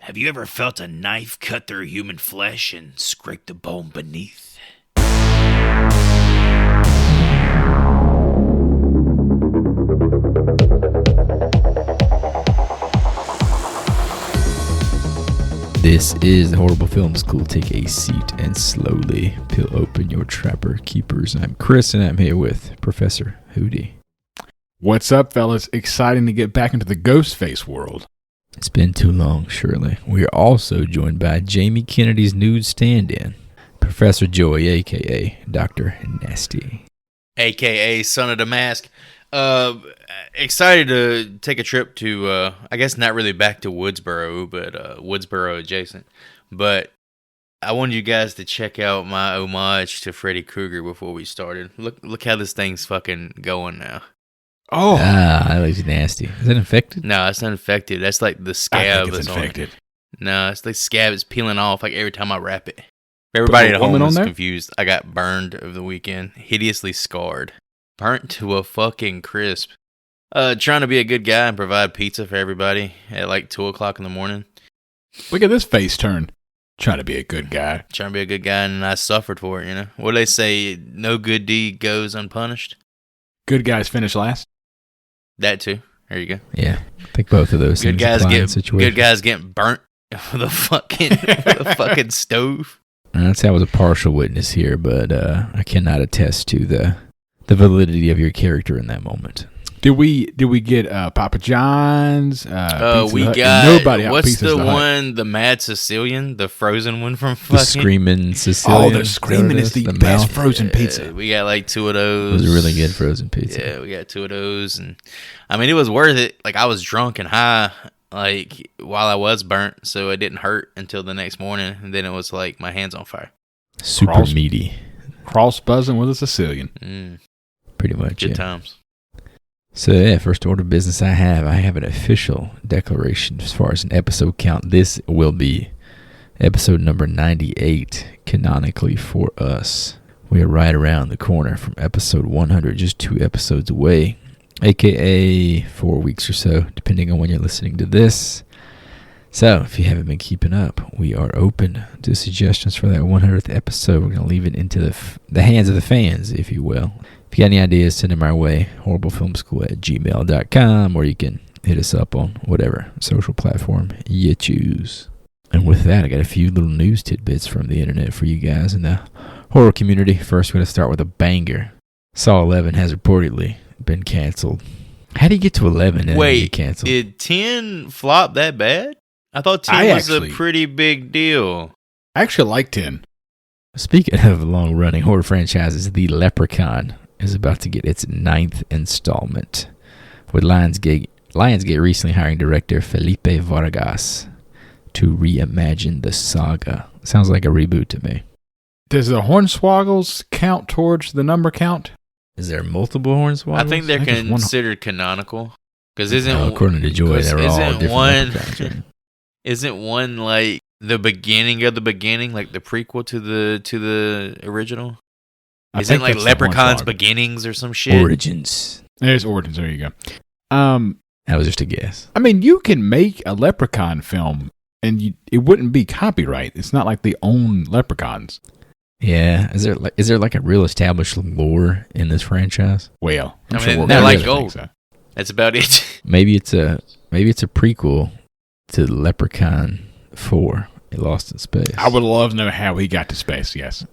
Have you ever felt a knife cut through human flesh and scrape the bone beneath? This is the Horrible Film School. Take a seat and slowly peel open your Trapper Keepers. I'm Chris, and I'm here with Professor Hootie. What's up, fellas? Exciting to get back into the Ghostface world. It's been too long, surely. We are also joined by Jamie Kennedy's nude stand-in, Professor Joey, a.k.a. Dr. Nasty. A.k.a. Son of the Mask. Excited to take a trip to, I guess not really back to Woodsboro, but Woodsboro adjacent. But I wanted you guys to check out my homage to Freddy Krueger before we started. Look how this thing's fucking going now. Oh. That looks nasty. Is it infected? No, it's not infected. That's like the scab. I think it's infected. No, it's the scab is peeling off like every time I wrap it. Everybody at home is confused. I got burned over the weekend. Hideously scarred. Burnt to a fucking crisp. Trying to be a good guy and provide pizza for everybody at like 2 o'clock in the morning. Look at this face turn. Trying to be a good guy. Trying to be a good guy, and I suffered for it, you know. What do they say? No good deed goes unpunished. Good guys finish last. That too. There you go. Yeah, I think both of those good things good guys getting burnt with the fucking stove. I'd say I was a partial witness here, but I cannot attest to the validity of your character in that moment. Did we get Papa John's? We got nobody. What's the one? The Mad Sicilian, the frozen one from fucking the Screaming Sicilian. Oh, the Screaming is the best frozen pizza. We got like 2 of those. It was a really good frozen pizza. Yeah, we got 2 of those, and I mean it was worth it. Like I was drunk and high, like while I was burnt, so it didn't hurt until the next morning, and then it was like my hands on fire. Super meaty. Cross buzzing with a Sicilian. Pretty much. Good times. So yeah, first order of business I have an official declaration as far as an episode count. This will be episode number 98 canonically for us. We are right around the corner from episode 100, just 2 episodes away, aka 4 weeks or so, depending on when you're listening to this. So if you haven't been keeping up, we are open to suggestions for that 100th episode. We're going to leave it into the hands of the fans, if you will. If you got any ideas, send them our way, horriblefilmschool@gmail.com, or you can hit us up on whatever social platform you choose. And with that, I got a few little news tidbits from the internet for you guys in the horror community. First, we're going to start with a banger. Saw 11 has reportedly been canceled. How do you get to 11 and get canceled? Did 10 flop that bad? I thought 10 was a pretty big deal. I actually like 10. Speaking of long-running horror franchises, The Leprechaun is about to get its 9th installment, with Lionsgate recently hiring director Felipe Vargas to reimagine the saga. Sounds like a reboot to me. Does the Hornswoggles count towards the number count? Is there multiple Hornswoggles? I think they're considered canonical. Because according to Joy, they're all different leprechauns, right? Isn't one like the beginning of the beginning, like the prequel to the original? Isn't like Leprechaun's Beginnings or some shit? Origins. There's Origins. There you go. That was just a guess. I mean, you can make a Leprechaun film, and it wouldn't be copyright. It's not like they own Leprechauns. Yeah. Is there like a real established lore in this franchise? Well, they're like gold. So. That's about it. Maybe it's a prequel to Leprechaun 4, Lost in Space. I would love to know how he got to space. Yes.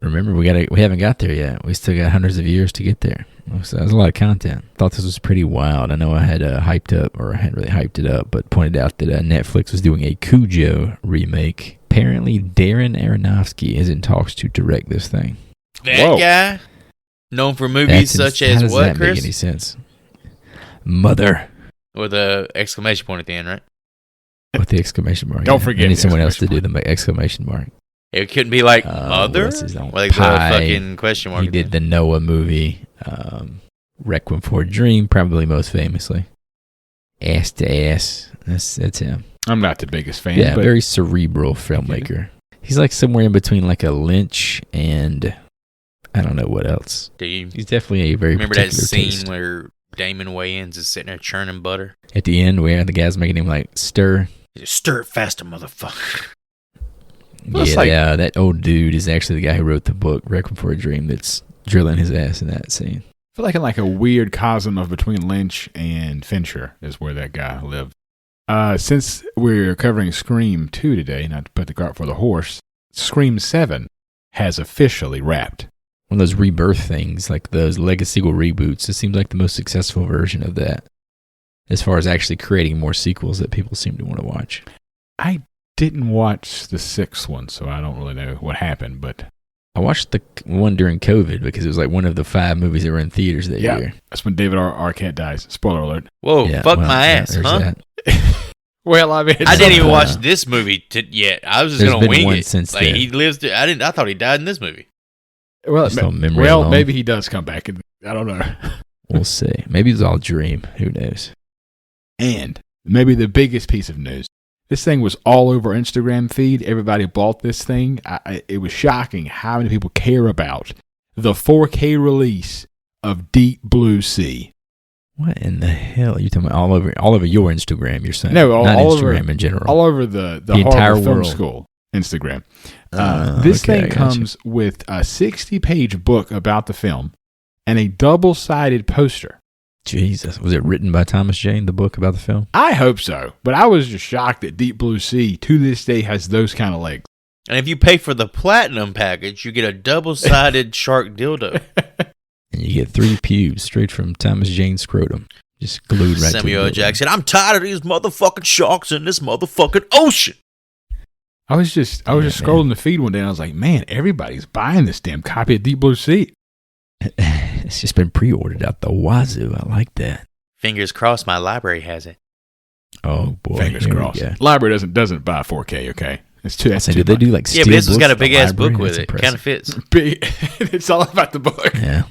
Remember, we haven't got there yet. We still got hundreds of years to get there. So that's a lot of content. Thought this was pretty wild. I know I had hyped up, or I hadn't really hyped it up, but pointed out that Netflix was doing a Cujo remake. Apparently, Darren Aronofsky is in talks to direct this thing. That guy? Known for movies such as what, Chris? How does that make any sense? Mother. With an exclamation point at the end, right? With the exclamation mark. Don't forget. I need someone else to do the exclamation mark. It couldn't be like Mother? Like Pie. The fucking question mark. He did the Noah movie, Requiem for a Dream, probably most famously. Ass to Ass. That's him. I'm not the biggest fan. Yeah, but very cerebral filmmaker. He's like somewhere in between like a Lynch and I don't know what else. He's definitely a very remember that scene taste. where Damon Wayans is sitting there churning butter at the end where the guy's making him like stir Stir it faster, motherfucker. Yeah, that old dude is actually the guy who wrote the book Requiem for a Dream that's drilling his ass in that scene. I feel like in like a weird cosm of between Lynch and Fincher is where that guy lived. Since we're covering Scream 2 today, not to put the cart before the horse, Scream 7 has officially wrapped. One of those rebirth things, like those legacy sequel reboots, it seems like the most successful version of that, as far as actually creating more sequels that people seem to want to watch. I didn't watch the 6th one, so I don't really know what happened, but I watched the one during COVID because it was like one of the 5 movies that were in theaters that year. That's when David Arquette dies. Spoiler alert. Whoa, fuck my ass, huh? Well, I mean, I didn't even watch this movie yet. I was just gonna wing it. Since like he lives. I thought he died in this movie. Well, maybe he does come back. I don't know. We'll see. Maybe it was all a dream. Who knows? And maybe the biggest piece of news. This thing was all over Instagram feed. Everybody bought this thing. It was shocking how many people care about the 4K release of Deep Blue Sea. What in the hell are you talking about? All over your Instagram, you're saying? No, not all Instagram over, in general. all over the entire Horror Film world. School Instagram. This thing comes with a 60-page book about the film and a double-sided poster. Jesus. Was it written by Thomas Jane, the book about the film? I hope so, but I was just shocked that Deep Blue Sea, to this day, has those kind of legs. And if you pay for the platinum package, you get a double-sided shark dildo. And you get 3 pubes straight from Thomas Jane's scrotum. Just glued right to Samuel the L. Jackson, I'm tired of these motherfucking sharks in this motherfucking ocean. I was just scrolling the feed one day and I was like, man, everybody's buying this damn copy of Deep Blue Sea. It's just been pre-ordered out the wazoo. I like that. Fingers crossed my library has it. Oh, boy. Fingers crossed. Library doesn't buy 4K, okay? It's too. Do they do like steel but this one's books got a at the big ass library? book with That's it. Kind of fits. It's all about the book. Yeah.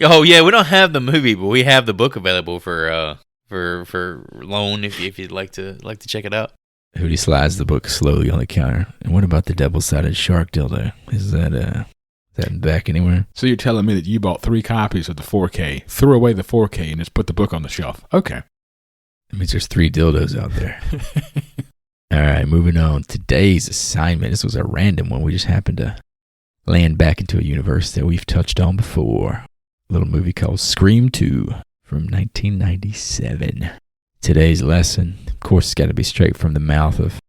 Oh yeah, we don't have the movie, but we have the book available for loan if you'd like to check it out. Hootie slides the book slowly on the counter. And what about the double-sided shark dildo? Is that back anywhere? So you're telling me that you bought 3 copies of the 4K, threw away the 4K, and just put the book on the shelf? Okay. That means there's 3 dildos out there. All right, moving on. Today's assignment. This was a random one. We just happened to land back into a universe that we've touched on before. A little movie called Scream 2 from 1997. Today's lesson, of course, it's got to be straight from the mouth of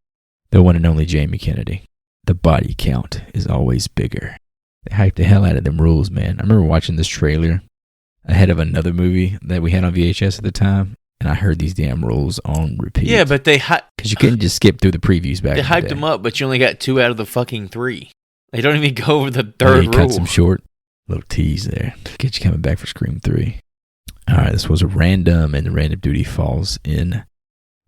the one and only Jamie Kennedy. The body count is always bigger. They hyped the hell out of them rules, man. I remember watching this trailer ahead of another movie that we had on VHS at the time, and I heard these damn rules on repeat. Yeah, but because you couldn't just skip through the previews back. They hyped them up, but you only got 2 out of the fucking 3. They don't even go over the third rule. Cut some short. Little tease there. Get you coming back for Scream 3. All right, this was a random, and the random duty falls in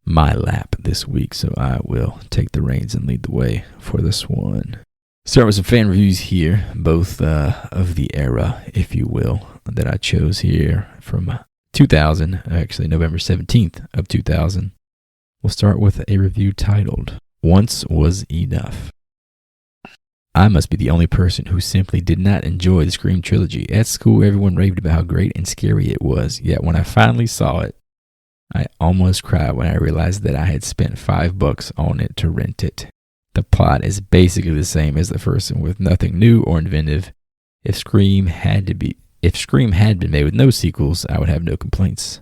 my lap this week, so I will take the reins and lead the way for this one. Start with some fan reviews here, both of the era, if you will, that I chose here from 2000, actually November 17th of 2000. We'll start with a review titled, Once Was Enough. I must be the only person who simply did not enjoy the Scream trilogy. At school, everyone raved about how great and scary it was, yet when I finally saw it, I almost cried when I realized that I had spent $5 on it to rent it. The plot is basically the same as the first one, with nothing new or inventive. If Scream had been made with no sequels, I would have no complaints.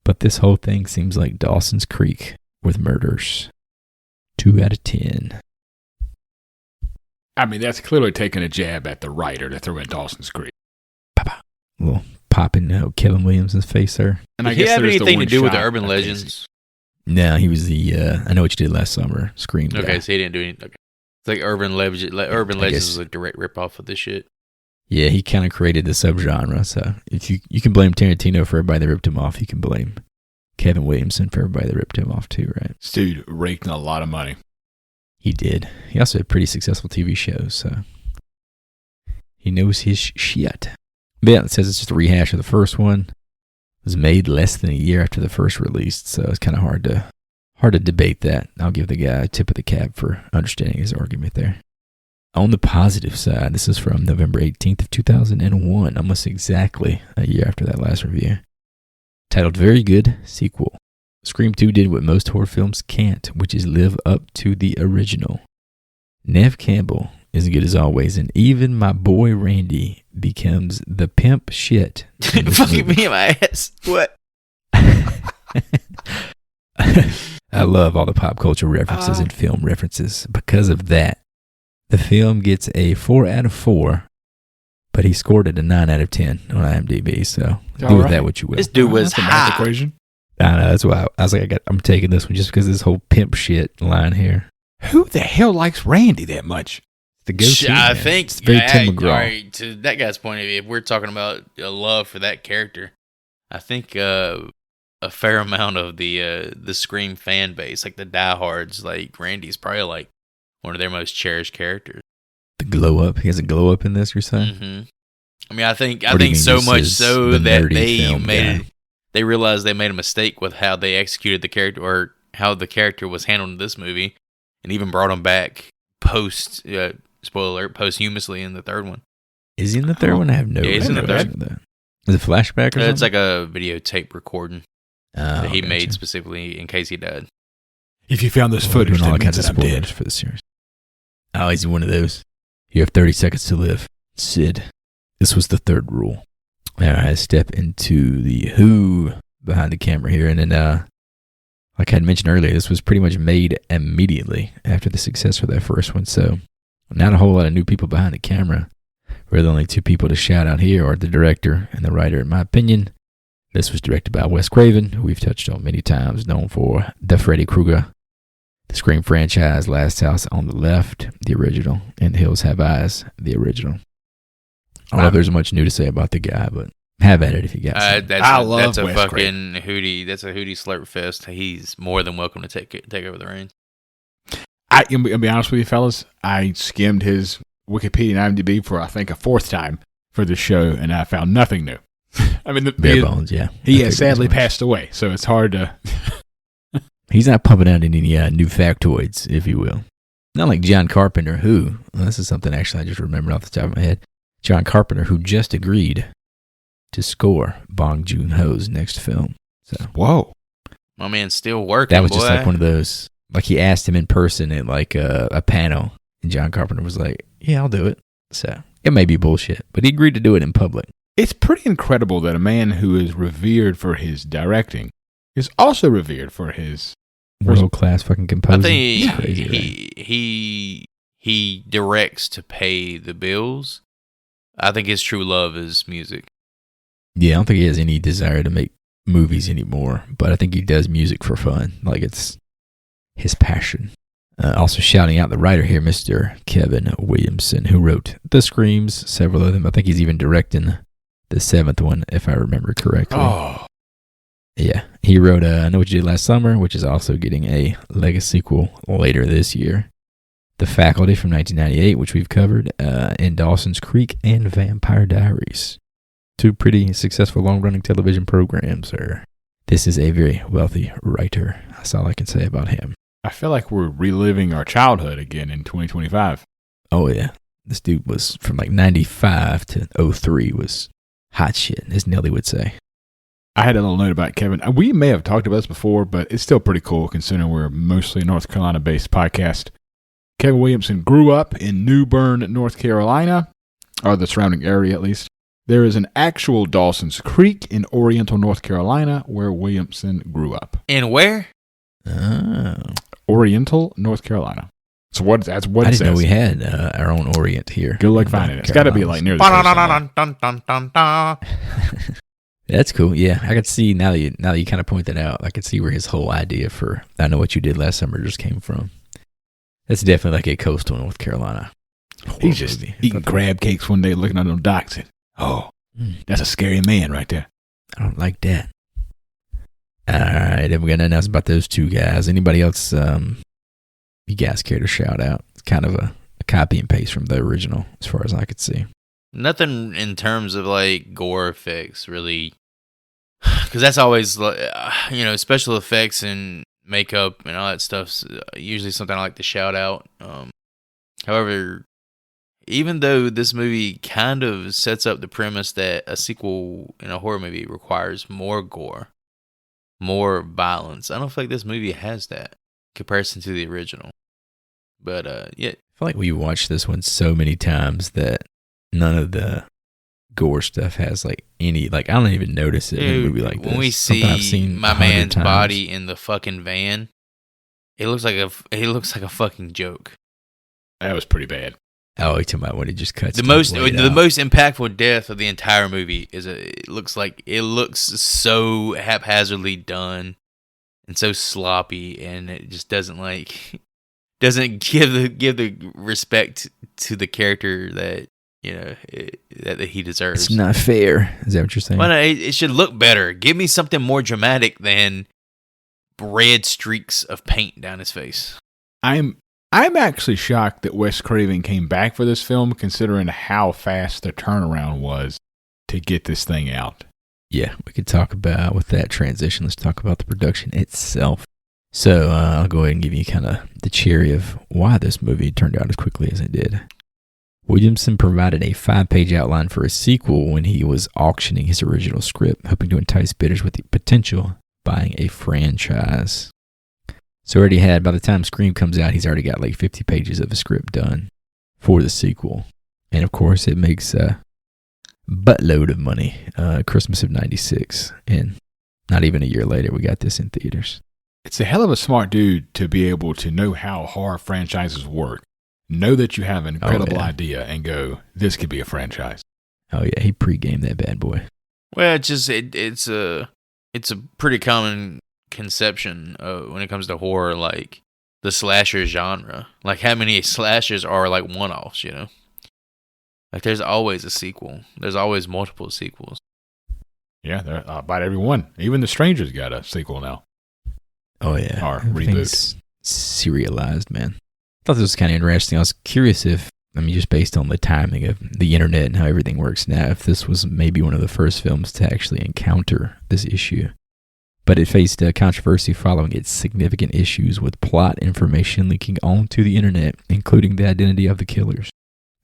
But this whole thing seems like Dawson's Creek with murders. 2 out of 10. I mean, that's clearly taking a jab at the writer to throw in Dawson's Creek. A little popping Kevin Williamson's face there. And I guess he have anything to do with the urban legends? No, he was the I Know What You Did Last Summer Scream guy. Okay, so he didn't do anything. Okay. It's like Urban Legends was a direct ripoff of this shit. Yeah, he kind of created the subgenre. So if you can blame Tarantino for everybody that ripped him off, you can blame Kevin Williamson for everybody that ripped him off too, right? This dude raked in a lot of money. He did. He also had pretty successful TV shows, so he knows his shit. But yeah, it says it's just a rehash of the first one. It was made less than a year after the first release, so it's kind of hard to debate that. I'll give the guy a tip of the cap for understanding his argument there. On the positive side, this is from November 18th of 2001, almost exactly a year after that last review. Titled Very Good Sequel. Scream 2 did what most horror films can't, which is live up to the original. Nev Campbell is good as always, and even my boy Randy becomes the pimp shit. Fucking me in my ass. What? I love all the pop culture references and film references. Because of that, the film gets a 4 out of 4, but he scored it a 9 out of 10 on IMDb, so do with that what you will. This dude was That's a math high. equation. I know, that's why I was like, I'm taking this one just because of this whole pimp shit line here. Who the hell likes Randy that much? The go-to, I man. think, It's very Tim McGraw. all right, to that guy's point of view, if we're talking about a love for that character, I think a fair amount of the Scream fan base, like the diehards, like Randy's probably like one of their most cherished characters. The glow up. He has a glow up in this, you're saying? Mm-hmm. I mean, I think Or do you mean so just much as so the that nerdy they film made guy? they realized they made a mistake with how they executed the character or how the character was handled in this movie, and even brought him back post spoiler alert posthumously in the third one. Is he in the third one? I have no Yeah, he's in the recollection third. of that. Is it flashback or something? It's like a videotape recording that he made gotcha. specifically in case he died. If you found this Well, footage, doing all that kinds means of that I'm spoilers dead. for the series. Oh, he's one of those. You have 30 seconds to live. Sid. This was the third rule. All right, step into the who behind the camera here. And then, like I had mentioned earlier, this was pretty much made immediately after the success of that first one. So, not a whole lot of new people behind the camera. We're the only two people to shout out here are the director and the writer, in my opinion. This was directed by Wes Craven, who we've touched on many times, known for the Freddy Krueger, the Scream franchise, Last House on the Left, the original, and Hills Have Eyes, the original. I don't know if there's much new to say about the guy, but have at it if you got something. That's a Wes fucking Craven. hootie. That's a hootie slurp fest. He's more than welcome to take over the reins. I'll be honest with you, fellas. I skimmed his Wikipedia and IMDb for, I think, a fourth time for this show, and I found nothing new. I mean, Bare bones, yeah. he I has figured sadly as much. passed away, so it's hard to... He's not pumping out any new factoids, if you will. Not like John Carpenter, who, well, this is something actually I just remembered off the top of my head. John Carpenter, who just agreed to score Bong Joon-ho's next film. So Whoa. My man's still working. that was boy. just like one of those, like he asked him in person at like a panel, and John Carpenter was like, yeah, I'll do it. So it may be bullshit, but he agreed to do it in public. It's pretty incredible that a man who is revered for his directing is also revered for his... World-class fucking composer. I think It's crazy, right? he directs to pay the bills. I think his true love is music. Yeah, I don't think he has any desire to make movies anymore, but I think he does music for fun. Like it's his passion. Also shouting out the writer here, Mr. Kevin Williamson, who wrote The Screams, several of them. I think he's even directing the seventh one, if I remember correctly. Oh. Yeah, he wrote I Know What You Did Last Summer, which is also getting a Legacy sequel later this year. The Faculty from 1998, which we've covered, and Dawson's Creek and Vampire Diaries. Two pretty successful long-running television programs. This is a very wealthy writer. That's all I can say about him. I feel like we're reliving our childhood again in 2025. Oh, yeah. This dude was from like 95 to 03 was hot shit, as Nelly would say. I had a little note about Kevin. We may have talked about this before, but it's still pretty cool considering we're mostly a North Carolina-based podcast. Kevin Williamson grew up in New Bern, North Carolina, or the surrounding area at least. There is an actual Dawson's Creek in Oriental, North Carolina, where Williamson grew up. And where? Oh. Oriental, North Carolina. So that's what I it didn't know says. we had our own Orient here. Good luck in finding it. North It's got to be Carolina. like near the coast somewhere. Dun. That's cool. Yeah, I could see now that you kind of point that out. I could see where his whole idea for I Know What You Did Last Summer just came from. That's definitely like a coastal North Carolina. He's just movie. eating crab cakes one day, looking at them docks. Oh, that's a scary man right there. I don't like that. All right, and we're gonna announce about those two guys. Anybody else? You guys care to shout out? It's kind of a copy and paste from the original, as far as I could see. Nothing in terms of like gore effects, really, because that's always special effects and makeup and all that stuff's usually something I like to shout out. However, even though this movie kind of sets up the premise that a sequel in a horror movie requires more gore, more violence. I don't feel like this movie has that in comparison to the original. But yeah, I feel like we watched this one so many times that none of the gore stuff has like any, like I don't even notice it in a movie like this. When we see my man's body in the fucking van, it looks like a fucking joke. That was pretty bad. Oh, you're talking about when he just cuts the most impactful death of the entire movie is it looks so haphazardly done and so sloppy, and it just doesn't give the respect to the character that that he deserves. It's not fair. Is that what you're saying? Well, no, it should look better. Give me something more dramatic than red streaks of paint down his face. I'm actually shocked that Wes Craven came back for this film, considering how fast the turnaround was to get this thing out. Yeah, we could talk about, with that transition, let's talk about the production itself. So I'll go ahead and give you kind of the cherry of why this movie turned out as quickly as it did. Williamson provided a 5-page outline for a sequel when he was auctioning his original script, hoping to entice bidders with the potential of buying a franchise. So already had, by the time Scream comes out, he's already got like 50 pages of a script done for the sequel. And of course, it makes a buttload of money, Christmas of 96. And not even a year later, we got this in theaters. It's a hell of a smart dude to be able to know how horror franchises work, know that you have an incredible idea, and go, this could be a franchise. Oh yeah, he pre-gamed that bad boy. Well, it's a pretty common conception when it comes to horror, like the slasher genre. Like how many slashers are like one-offs, Like there's always a sequel. There's always multiple sequels. Yeah, about every one. Even The Stranger's got a sequel now. Oh yeah, or reboot. Serialized, man. I thought this was kind of interesting. I was curious if, just based on the timing of the internet and how everything works now, if this was maybe one of the first films to actually encounter this issue. But it faced controversy following its significant issues with plot information leaking onto the internet, including the identity of the killers.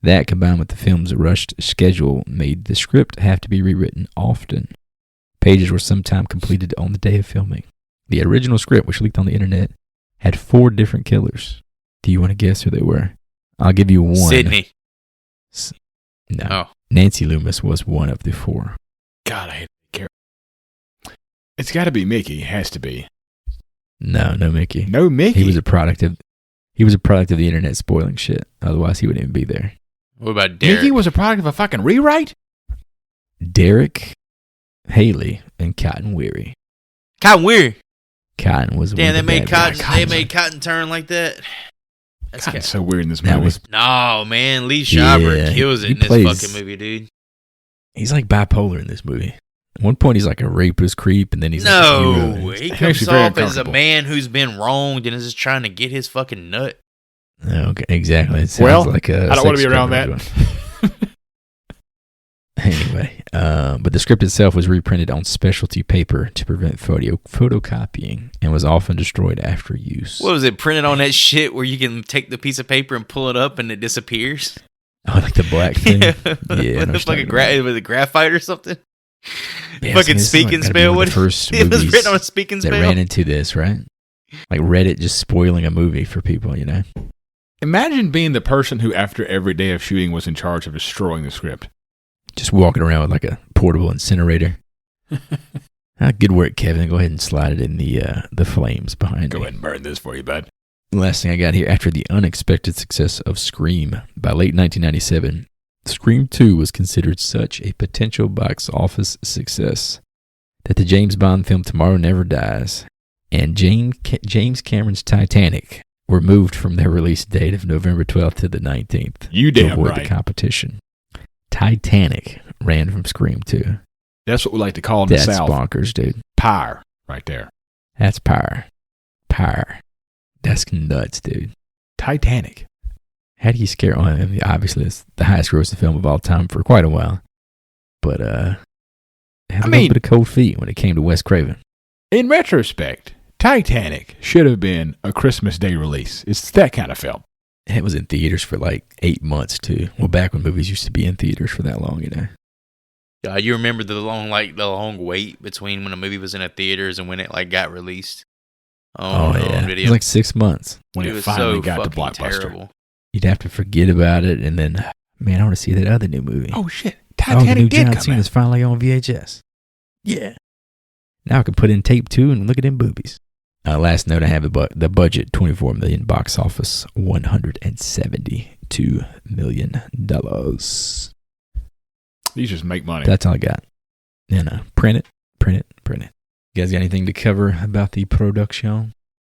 That, combined with the film's rushed schedule, made the script have to be rewritten often. Pages were sometimes completed on the day of filming. The original script, which leaked on the internet, had 4 different killers. Do you want to guess who they were? I'll give you one. Sydney. No. Oh. Nancy Loomis was one of the 4. God, I hate Carol. It's got to be Mickey. It has to be. No Mickey. No Mickey? He was a product of the internet spoiling shit. Otherwise, he wouldn't even be there. What about Derek? Mickey was a product of a fucking rewrite? Derek, Haley, and Cotton Weary. Cotton Weary. Cotton was damn. They made Cotton. They made Cotton turn like that. That's Cotton's so weird in this movie. No, man. Lee Schreiber kills it in this fucking movie, dude. He's like bipolar in this movie. At one point, he's like a rapist creep, and then he's he comes off as a man who's been wronged and is just trying to get his fucking nut. Okay, exactly. It sounds like a I don't want to be around that. Anyway, but the script itself was reprinted on specialty paper to prevent photocopying and was often destroyed after use. What was it, printed on that shit where you can take the piece of paper and pull it up and it disappears? Oh, like the black thing? Yeah. With the fucking with a graphite or something? Yeah, fucking speaking spell? What first it was written on a speaking spell? That ran into this, right? Like Reddit just spoiling a movie for people, Imagine being the person who, after every day of shooting, was in charge of destroying the script. Just walking around with like a portable incinerator. Good work, Kevin. Go ahead and slide it in the flames behind Go me. ahead and burn this for you, bud. Last thing I got here, after the unexpected success of Scream, by late 1997, Scream 2 was considered such a potential box office success that the James Bond film Tomorrow Never Dies and James Cameron's Titanic were moved from their release date of November 12th to the 19th. You damn to avoid right. the competition. Titanic ran from Scream 2. That's what we like to call in the South. That's bonkers, dude. Pyre, right there. That's pyre. Pyre. That's nuts, dude. Titanic. How do you scare on? Obviously, it's the highest grossing film of all time for quite a while. But had a little bit of cold feet when it came to Wes Craven. In retrospect, Titanic should have been a Christmas Day release. It's that kind of film. It was in theaters for like 8 months, too. Well, back when movies used to be in theaters for that long, God, you remember the long wait between when a movie was in the theaters and when it like got released on It video. was like 6 months. When It it was finally so got to fucking Blockbuster. terrible. You'd have to forget about it, and then, man, I want to see that other new movie. Oh shit! the Titanic new did John come Cena's out. finally on VHS. Yeah. Now I can put in tape 2 and look at them boobies. Last note I have the budget, $24 million, box office, $172 million. These just make money. That's all I got. Print it. You guys got anything to cover about the production?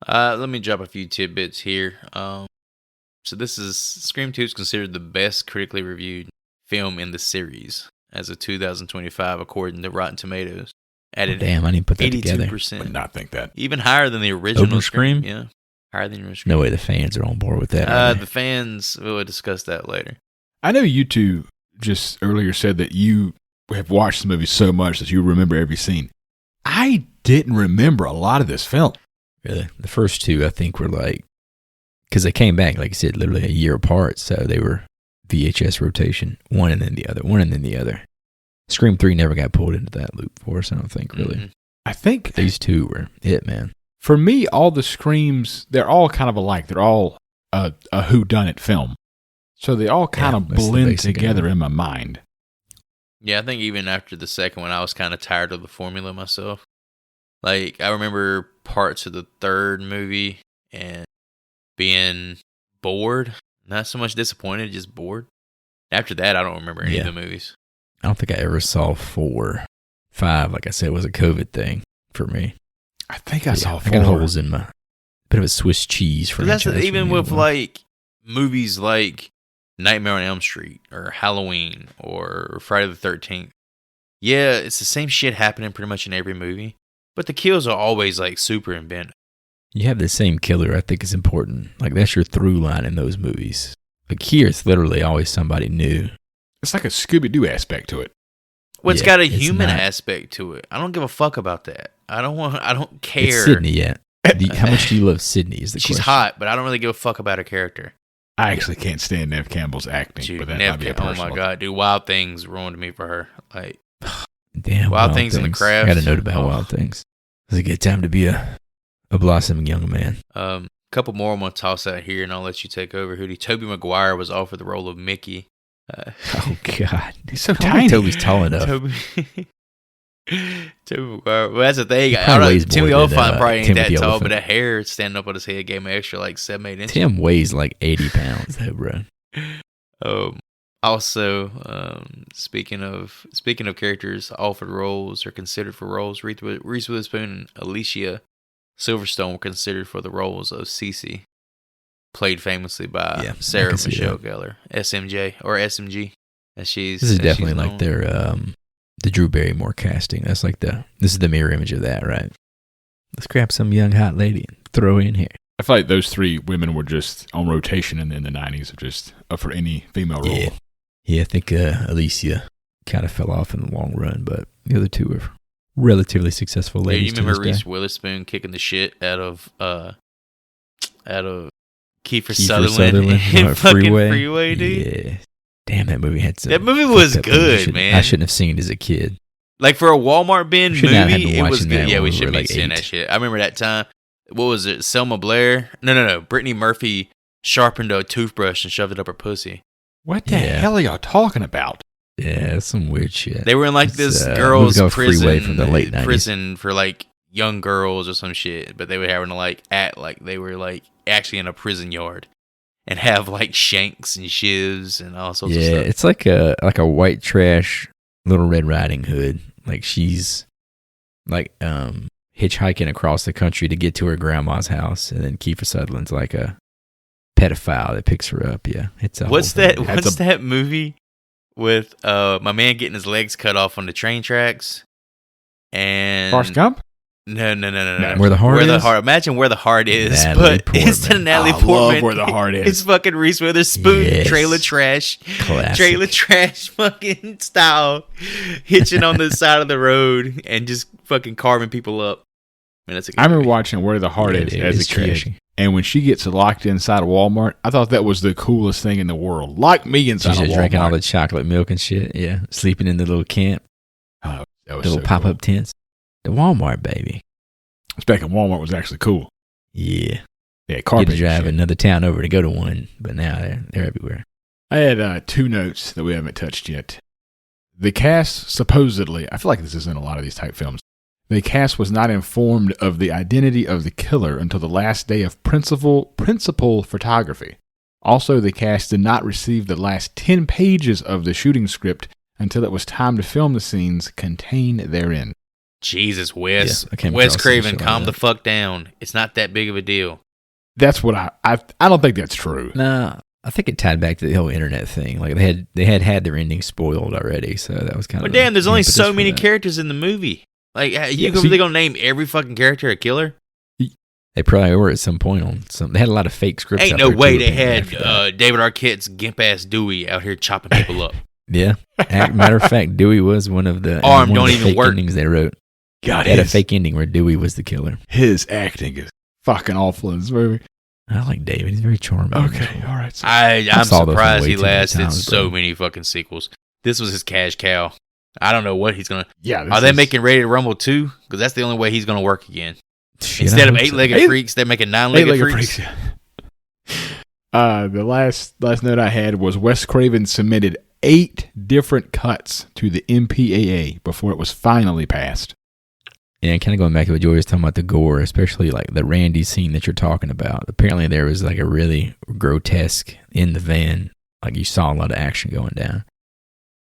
Let me drop a few tidbits here. So this is Scream 2 is considered the best critically reviewed film in the series as of 2025, according to Rotten Tomatoes. At an Damn, I didn't put that together. 82%. Would not think that. Even higher than the original Over Scream? Yeah, higher than the original Scream. No way the fans are on board with that. are they? The fans, we'll discuss that later. I know you two just earlier said that you have watched the movie so much that you remember every scene. I didn't remember a lot of this film. Really? The first two, I think, were like, because they came back, like I said, literally a year apart. So they were VHS rotation, one and then the other. Scream 3 never got pulled into that loop for us, I don't think, really. Mm-hmm. I think These two were it, man. for me, all the Screams, they're all kind of alike. They're all a whodunit film. So they all kind of that's the blend basic together idea. in my mind. Yeah, I think even after the second one, I was kind of tired of the formula myself. Like, I remember parts of the third movie and being bored. Not so much disappointed, just bored. After that, I don't remember any of the movies. I don't think I ever saw 4. 5, like I said, was a COVID thing for me. I think I saw I 4. got holes in my bit of a Swiss cheese But that's franchise. even for me, with well. like movies like Nightmare on Elm Street or Halloween or Friday the 13th. Yeah, it's the same shit happening pretty much in every movie, but the kills are always like super inventive. You have the same killer, I think is important. Like, that's your through line in those movies. Like, here, it's literally always somebody new. It's like a Scooby-Doo aspect to it. Well, it's Yeah, got a it's human not- aspect to it. I don't give a fuck about that. I don't care. It's Sydney yet. How much do you love Sydney is the She's question. hot, but I don't really give a fuck about her character. I actually can't stand Neve Campbell's acting, Dude, but that Neve might be a Campbell, oh personal. my god, dude, Wild Things ruined me for her. Like, Damn, Wild Things in the Craft. I got a note about Oh. Wild Things. It's a good time to be a blossoming young man. couple more I'm gonna toss out here, and I'll let you take over. Hootie. Toby Maguire was offered the role of Mickey. Oh, God. He's so I don't think tiny. Toby's tall enough. Toby Maguire. Well, that's the thing. I probably don't, weighs Timothy more than, Olyphant probably ain't Timothy that tall, Olyphant. but the hair standing up on his head gave him an extra like 7-8 inches. Tim weighs like 80 pounds, though, bro. Also, speaking of characters offered roles or considered for roles, Reese Witherspoon and Alicia Silverstone were considered for the roles of Cece, played famously by Yeah, I Sarah can see Michelle that. Gellar, SMJ or SMG, as she's. This is as definitely she's like known. their the Drew Barrymore casting. That's like this is the mirror image of that, right? Let's grab some young hot lady and throw her in here. I feel like those three women were just on rotation in the 90s, of just up for any female role. Yeah, I think Alicia kind of fell off in the long run, but the other two were relatively successful Yeah, ladies. you remember Reese Witherspoon kicking the shit out of Kiefer Sutherland in fucking Freeway, dude. Yeah. Damn, that movie had some. That movie was fucked up things good, man. I shouldn't have seen it as a kid. Like for a Walmart bin Should not have movie, been it was watching good. that Yeah, when we we should were, be like, seeing 8. that shit. I remember that time. What was it? Selma Blair? No. Brittany Murphy sharpened a toothbrush and shoved it up her pussy. What the Yeah. hell are y'all talking about? Yeah, that's some weird shit. They were in like It's, this movie girls' called Freeway prison, from the late 90s. prison for like young girls or some shit. But they were having to like act like they were like actually in a prison yard and have like shanks and shivs and all sorts of Yeah, stuff. it's like a white trash Little Red Riding Hood. Like she's like hitchhiking across the country to get to her grandma's house, and then Kiefer Sutherland's like a pedophile that picks her up. Yeah, it's a What's whole thing. that? What's that movie with my man getting his legs cut off on the train tracks? And Forrest Gump? No. Where the Heart Is? Imagine Where the Heart Is, Natalie but instead of Portman. Natalie I Portman, love Where the Heart Is. It's fucking Reese Witherspoon, Yes. trailer trash, Classic. trailer trash, fucking style, hitching on the side of the road and just fucking carving people up. Man, that's a good I remember movie. watching Where the Heart Yeah, Is dude, as a it's kid. trashy. And when she gets locked inside a Walmart, I thought that was the coolest thing in the world. Lock me inside She's a just Walmart. drinking all the chocolate milk and shit. Yeah, sleeping in the little camp. Oh, that was The little so pop-up tents. The Walmart, baby. Cool. Back in Walmart was actually cool. Yeah. Yeah, You carpet. had to drive shit. another town over to go to one, but now they're everywhere. I had 2 notes that we haven't touched yet. The cast, supposedly, I feel like this is in a lot of these type films, the cast was not informed of the identity of the killer until the last day of principal photography. Also, the cast did not receive the last 10 pages of the shooting script until it was time to film the scenes contained therein. Jesus, Wes. Yeah, I came Wes across Craven, some shit like calm the that. fuck down. It's not that big of a deal. That's what I don't think that's true. Nah, I think it tied back to the whole internet thing. Like they had their ending spoiled already, so that was kind But of. damn, there's only impetus so for many that. characters in the movie. Like, Yeah, really gonna name every fucking character a killer? They probably were at some point on some. They had a lot of fake scripts. Ain't out no there, way too, they apparently, had after that. David Arquette's gimp ass Dewey out here chopping people up. Yeah. Matter of fact, Dewey was one of the Arm one don't of the even fake work. endings they wrote. God, They had a fake ending where Dewey was the killer. his acting is fucking awful in this movie. I like David. He's very charming. Okay, all right. So I'm saw those surprised way he too many lasted times, so bro. many fucking sequels. This was his cash cow. I don't know what he's gonna. yeah, Are they making Ready to Rumble 2? Because that's the only way he's gonna work again. Shit, Instead I of hope so. eight-legged freaks, they're making nine-legged Eight-legged freaks. freaks? The last note I had was Wes Craven submitted 8 different cuts to the MPAA before it was finally passed. Yeah, kind of going back to what Joey was talking about, the gore, especially like the Randy scene that you're talking about. Apparently there was like a really grotesque in the van. Like you saw a lot of action going down.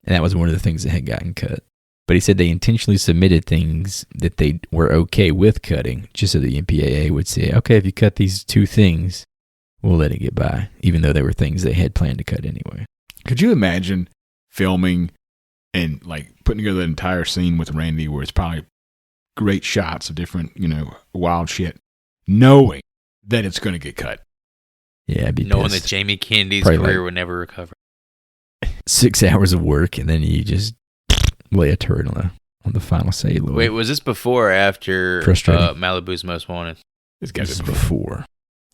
And that was one of the things that had gotten cut. But he said they intentionally submitted things that they were okay with cutting, just so the MPAA would say, okay, if you cut these 2 things, we'll let it get by, even though they were things they had planned to cut anyway. Could you imagine filming and like putting together an entire scene with Randy where it's probably great shots of different, wild shit, knowing that it's going to get cut? Yeah, I'd be Knowing pissed. that Jamie Kennedy's Probably career like- would never recover. 6 hours of work, and then you just lay a turd on the final celluloid. Wait, was this before or after Frustrating. Malibu's Most Wanted? This This guy's is before.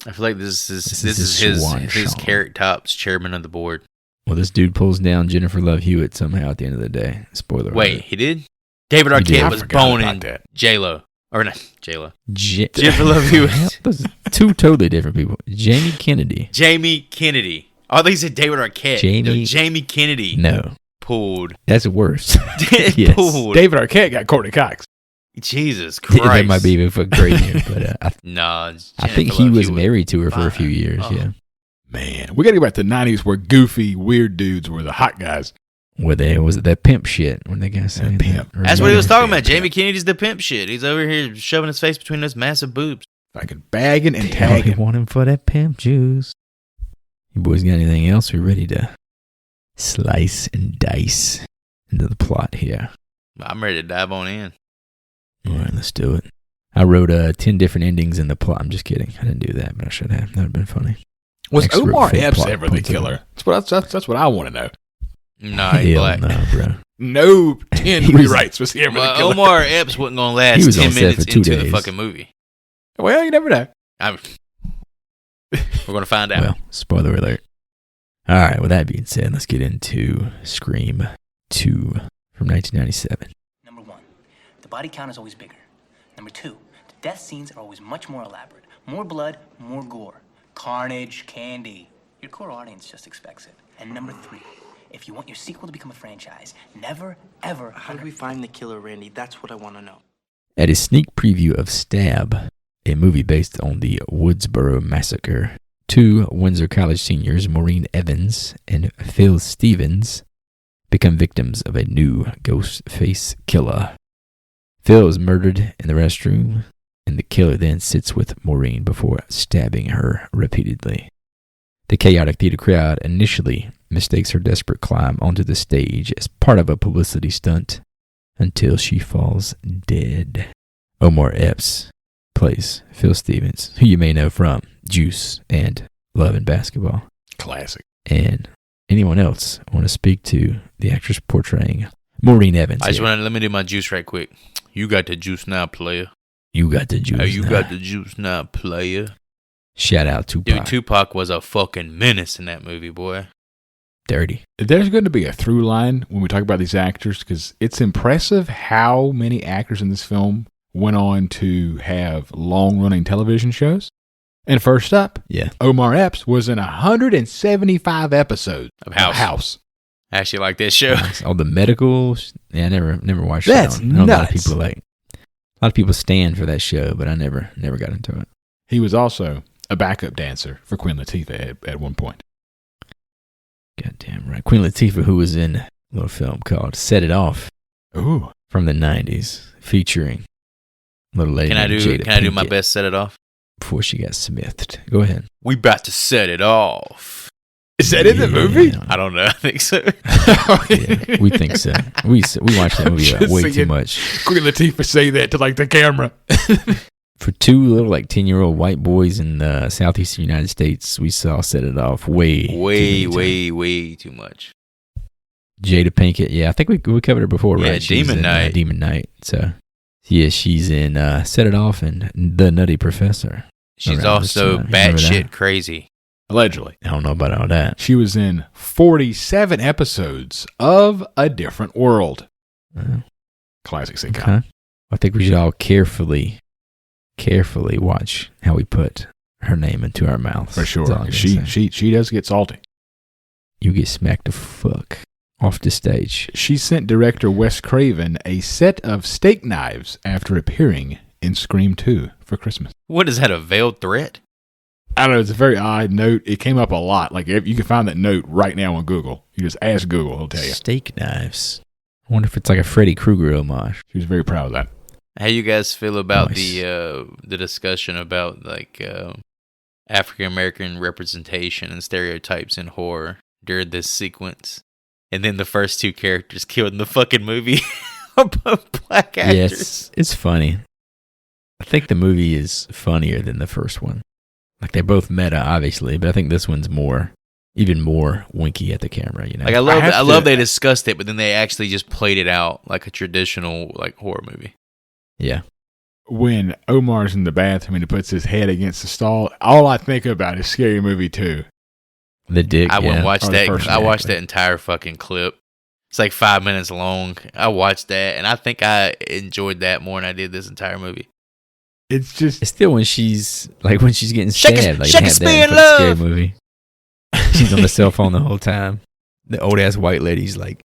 I feel like this is his his swan song. Carrot Top's chairman of the board. Well, this dude pulls down Jennifer Love Hewitt somehow at the end of the day. Spoiler Wait, alert. he did? David He did. Arquette I was forgot about boning that. J-Lo. Or not J-Lo. Jennifer Love Hewitt. Those are 2 totally different people. Jamie Kennedy. Jamie Kennedy. Oh, they said David Arquette. No, Jamie Kennedy No, pulled. that's worse. Yes. Pulled. David Arquette got Courtney Cox. Jesus Christ. That might be even fucking crazier, but Nah, I think Jennifer he Love was Hewitt. married to her for a few Fine. years. Oh. Yeah, Man, we got to go back to the 90s where goofy, weird dudes were the hot guys. where they was it that pimp shit? When they guys saying pimp. that? Or That's what he was whatever. talking about. Yeah. Jamie Kennedy's the pimp shit. He's over here shoving his face between those massive boobs. Fucking bagging and They only tagging. want him for that pimp juice. You boys got anything else? We're ready to slice and dice into the plot here. I'm ready to dive on in. All right, let's do it. I wrote 10 different endings in the plot. I'm just kidding. I didn't do that, but I should have. That would have been funny. Was Next Omar full Epps plot ever the points of killer? That's what I want to know. Nah, he's Hell black. no, bro. No 10 He was- rewrites was he ever the Well, killer. Omar Epps wasn't going to He last was on 10 set minutes for 2 into the days. fucking movie. Well, you never know. We're going to find out. Well, spoiler alert. All right, with that being said, let's get into Scream 2 from 1997. Number 1, the body count is always bigger. Number 2, the death scenes are always much more elaborate. More blood, more gore. Carnage, candy. Your core audience just expects it. And number 3, if you want your sequel to become a franchise, never, ever... How do we find the killer, Randy? That's what I want to know. At a sneak preview of Stab, a movie based on the Woodsboro Massacre, 2 Windsor College seniors, Maureen Evans and Phil Stevens, become victims of a new ghost face killer. Phil is murdered in the restroom, and the killer then sits with Maureen before stabbing her repeatedly. The chaotic theater crowd initially mistakes her desperate climb onto the stage as part of a publicity stunt until she falls dead. Omar Epps plays Phil Stevens, who you may know from Juice and Love and Basketball. Classic. And anyone else want to speak to the actress portraying Maureen Evans? I just here? want to let me do my juice right quick. You got the juice now, player. You got the juice. Oh, you now. got the juice now, player. Shout out to Dude, Tupac was a fucking menace in that movie, boy. 30. There's going to be a through line when we talk about these actors because it's impressive how many actors in this film went on to have long-running television shows. And first up, Yeah. Omar Epps was in 175 episodes Of House. I actually like this show. All the medicals. Yeah, I never watched That's that one. I know nuts. a lot of people stand for that show, but I never got into it. He was also a backup dancer for Queen Latifah at one point. Goddamn right. Queen Latifah, who was in a little film called Set It Off Ooh. from the 90s, featuring little lady Can I named do Jada my Pinkett best set it off? before she got smithed. Go ahead. We about to set it off. Is that in the movie? I don't know. I think so. Yeah, we think so. We watched that movie Just way too singing much. Queen Latifah say that to like the camera. For two little 10-year-old white boys in the southeastern United States, we saw Set It Off way too much. Jada Pinkett, yeah, I think we covered her before, Yeah, right? She was Demon in, Knight. Demon Knight. So, yeah, she's in Set It Off and The Nutty Professor. She's Around this also time. Remember batshit that? crazy. Allegedly. I don't know about all that. She was in 47 episodes of A Different World. Uh, Classic sitcom. okay. I think we should all carefully watch how we put her name into our mouths. For sure. That's all I'm 'Cause gonna say. she does get salty. You get smacked the fuck off the stage. She sent director Wes Craven a set of steak knives after appearing in Scream 2 for Christmas. What is that, a veiled threat? I don't know. It's a very odd note. It came up a lot. Like, you can find that note right now on Google. You just ask Google. He'll tell you. Steak knives. I wonder if it's like a Freddy Krueger homage. She was very proud of that. How you guys feel about Nice. the discussion about African American representation and stereotypes in horror during this sequence, and then the first two characters killed in the fucking movie are both black actors? Yes, it's funny. I think the movie is funnier than the first one. Like, they're both meta, obviously, but I think this one's even more winky at the camera. You know, Like, I have love to- they discussed it, but then they actually just played it out like a traditional horror movie. yeah. When Omar's in the bathroom and he puts his head against the stall, all I think about is Scary Movie 2. The dick. I wouldn't yeah. watch Or the that. first I one, watched actually. that entire fucking clip. It's like 5 minutes long. I watched that, and I think I enjoyed that more than I did this entire movie. It's just, It's still when she's getting stabbed. Like, they had Shakespeare that in in the Scary Love. movie. She's on the cell phone the whole time. The old ass white lady's like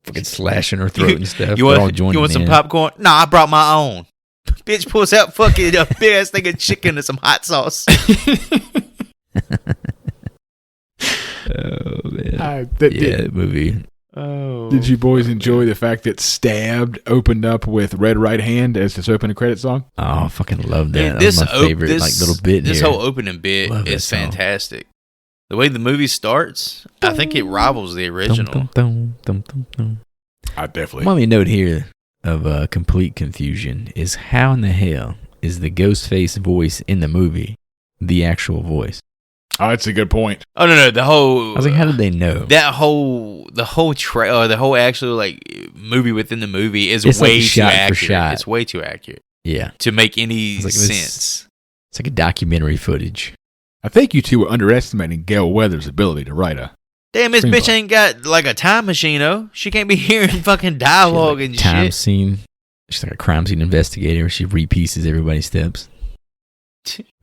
fucking slashing her throat and stuff. You They're all want joining some in. popcorn? Nah, I brought my own. Bitch pulls out fucking a big ass thing of chicken and some hot sauce. Oh man. did, The movie. Oh. did you boys enjoy the fact that Stabbed opened up with Red Right Hand as its opening credit song? Oh, I fucking love that. Dude, That was my favorite little bit This here. whole opening bit Love that is song. fantastic. The way the movie starts, I think it rivals the original. Dum, dum, dum, dum, dum. I definitely. My only note here of complete confusion is how in the hell is the Ghostface voice in the movie the actual voice? Oh, that's a good point. Oh no, the whole. I was like, how did they know? the whole actual movie within the movie is It's like way too shot for accurate. shot. It's way too accurate Yeah, to make any It's like sense. it's like a documentary footage. I think you two were underestimating Gail Weathers' ability to write a. Damn, this Screenplay. bitch ain't got like a time machine, though. She can't be hearing fucking dialogue She's and like a time shit. scene. She's like a crime scene investigator. She repieces everybody's steps.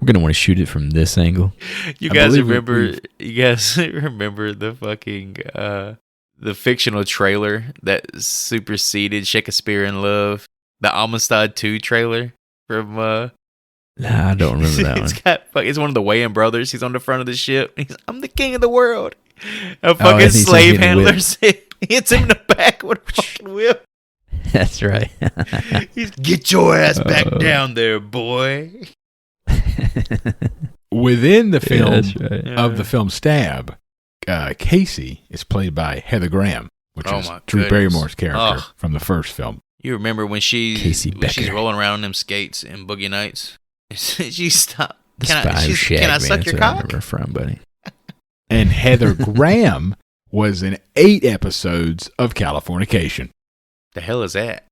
We're gonna want to shoot it from this angle. You I guys believe remember? You guys remember the fucking the fictional trailer that superseded Shakespeare in Love, the Amistad 2 trailer from. Nah, I don't remember that one. It's one of the Wayans brothers. He's on the front of the ship. He's, I'm the king of the world. A and fucking he's slave hitting handler whips. hits him in the back with a fucking whip. That's right. He's, get your ass back Oh. down there, boy. Within the Yeah, film that's right. of the film Stab, Casey is played by Heather Graham, which Oh is my Drew goodness. Barrymore's character Ugh. from the first film. You remember when Casey she's Becker. rolling around on them skates in Boogie Nights? She stopped. The Can Spy I, Who she's, Shagged can I Me, suck that's your what I cock? remember from, buddy. And Heather Graham was in 8 episodes of Californication. The hell is that?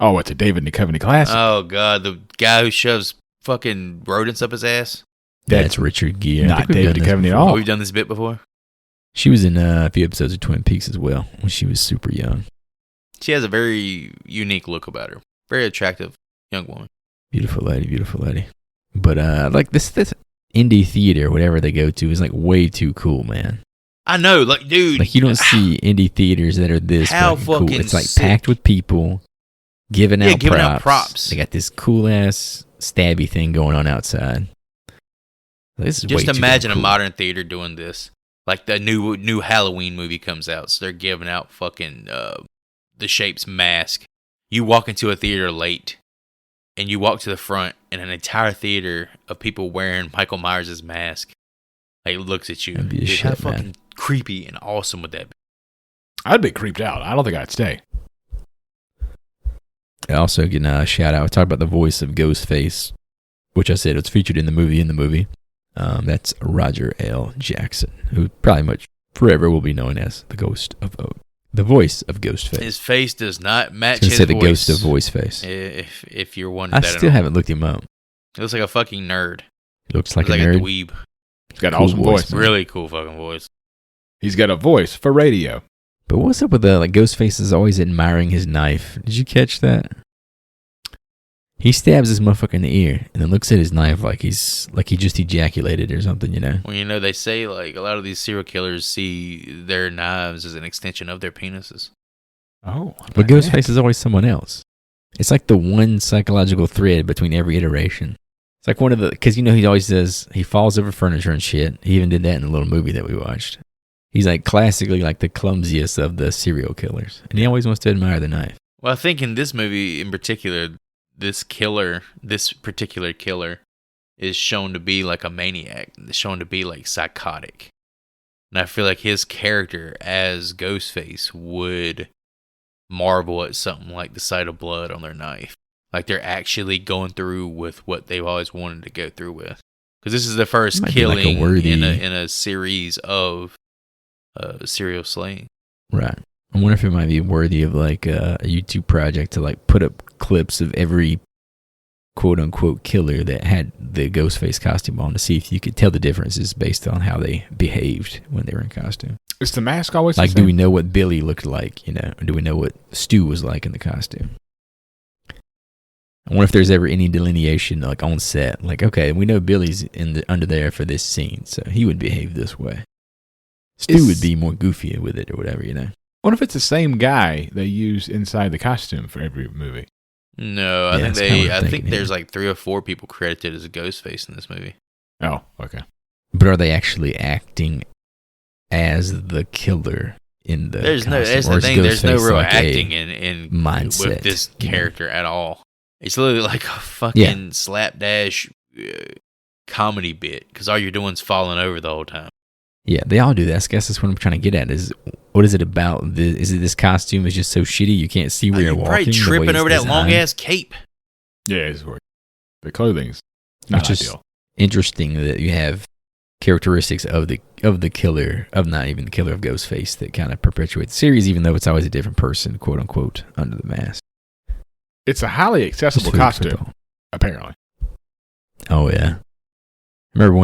Oh, it's a David Duchovny classic. Oh god, the guy who shoves fucking rodents up his ass. That's Richard Gere. I not think we've David done this Duchovny at before. all. We've done this bit before. She was in a few episodes of Twin Peaks as well when she was super young. She has a very unique look about her. Very attractive young woman. Beautiful lady. But like this indie theater, whatever they go to, is like way too cool, man. I know, like, dude. Like you don't see indie theaters that are this fucking cool. It's like sick. packed with people giving out props. They got this cool ass stabby thing going on outside. This is Just way too imagine cool. a modern theater doing this. Like the new Halloween movie comes out, so they're giving out fucking The Shape's mask. You walk into a theater late, and you walk to the front, and an entire theater of people wearing Michael Myers' mask, like, looks at you. That'd be a Dude, shit, how fucking man. creepy and awesome would that be? I'd be creeped out. I don't think I'd stay. Also, getting a shout out. I talked about the voice of Ghostface, which I said was featured in the movie. That's Roger L. Jackson, who probably much forever will be known as the voice of Ghostface. His face does not match I was his gonna say voice. the ghost of voice face. If you're wondering I that, still haven't looked him up. He looks like a fucking nerd. He looks like Looks a like nerd. a dweeb. He's got an Cool awesome voice, voice. man. Really cool fucking voice. He's got a voice for radio. But what's up with the like Ghostface is always admiring his knife? Did you catch that? He stabs this motherfucker in the ear and then looks at his knife like he just ejaculated or something, you know? Well, you know, they say like a lot of these serial killers see their knives as an extension of their penises. Oh. But Ghostface is always someone else. It's like the one psychological thread between every iteration. It's like one of the, because you know he always says he falls over furniture and shit. He even did that in the little movie that we watched. He's like classically like the clumsiest of the serial killers. And he always wants to admire the knife. Well, I think in this movie in particular, this particular killer, is shown to be like a maniac, shown to be like psychotic. And I feel like his character as Ghostface would marvel at something like the sight of blood on their knife. Like they're actually going through with what they've always wanted to go through with. Because this is the first Might be like a killing worthy- in a series of serial slaying. Right. I wonder if it might be worthy of like a YouTube project to like put up clips of every quote unquote killer that had the Ghostface costume on to see if you could tell the differences based on how they behaved when they were in costume. Is the mask always Like, the do same? we know what Billy looked like, you know, or do we know what Stu was like in the costume? I wonder if there's ever any delineation like on set. Like, okay, we know Billy's under there for this scene, so he would behave this way. Stu would be more goofy with it or whatever, you know. I wonder if it's the same guy they use inside the costume for every movie. No, Yeah, I that's kinda what I'm think thinking, there's yeah. like 3 or 4 people credited as a Ghostface in this movie. Oh, okay. But are they actually acting as the killer in the There's no, costume? that's Or the is thing. There's no Ghostface real like a acting in mindset, with this you know? character at all. It's literally like a fucking slapdash comedy bit because all you're doing is falling over the whole time. Yeah, they all do that. I guess that's what I'm trying to get at. Is what is it about? Is it this costume is just so shitty you can't see where you're walking? Probably the way tripping it's over that long designed? ass cape. Yeah, it's work. The clothing's not Which is ideal. interesting that you have characteristics of the killer, of not even the killer of Ghostface, that kind of perpetuate the series, even though it's always a different person, quote unquote, under the mask. It's a highly accessible Just food for costume, thought. apparently. Oh yeah. I remember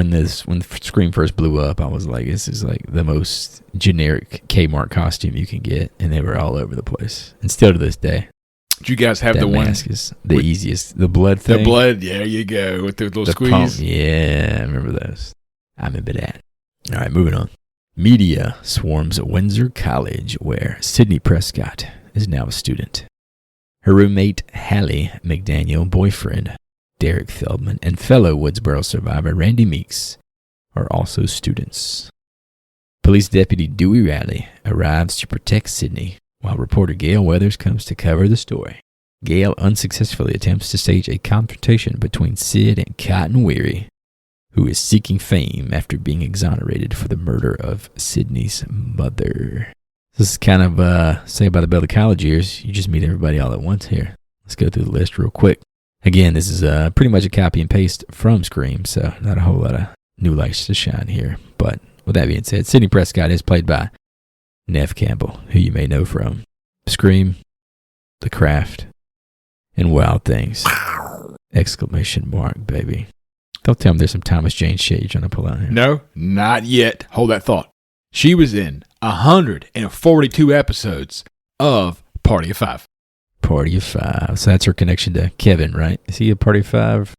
when Scream first blew up, I was like, this is like the most generic Kmart costume you can get, and they were all over the place. And still to this day, Did you guys have that the one? mask is the with- easiest. The blood thing. The blood, there you go, with the little The squeeze. pump, yeah, I remember those. I remember that. All right, moving on. Media swarms at Windsor College, where Sidney Prescott is now a student. Her roommate, Hallie McDaniel, boyfriend, Derek Feldman, and fellow Woodsboro survivor, Randy Meeks, are also students. Police Deputy Dewey Riley arrives to protect Sidney, while reporter Gail Weathers comes to cover the story. Gail unsuccessfully attempts to stage a confrontation between Sid and Cotton Weary, who is seeking fame after being exonerated for the murder of Sidney's mother. This is kind of, say about the Bella College years, you just meet everybody all at once here. Let's go through the list real quick. Again, this is pretty much a copy and paste from Scream, so not a whole lot of new lights to shine here. But with that being said, Sidney Prescott is played by Nev Campbell, who you may know from Scream, The Craft, and Wild Things! Exclamation mark, baby. Don't tell me there's some Thomas Jane shit you're trying to pull out here. No, not yet. Hold that thought. She was in 142 episodes of Party of Five. Party of Five. So that's her connection to Kevin, right? Is he a Party of Five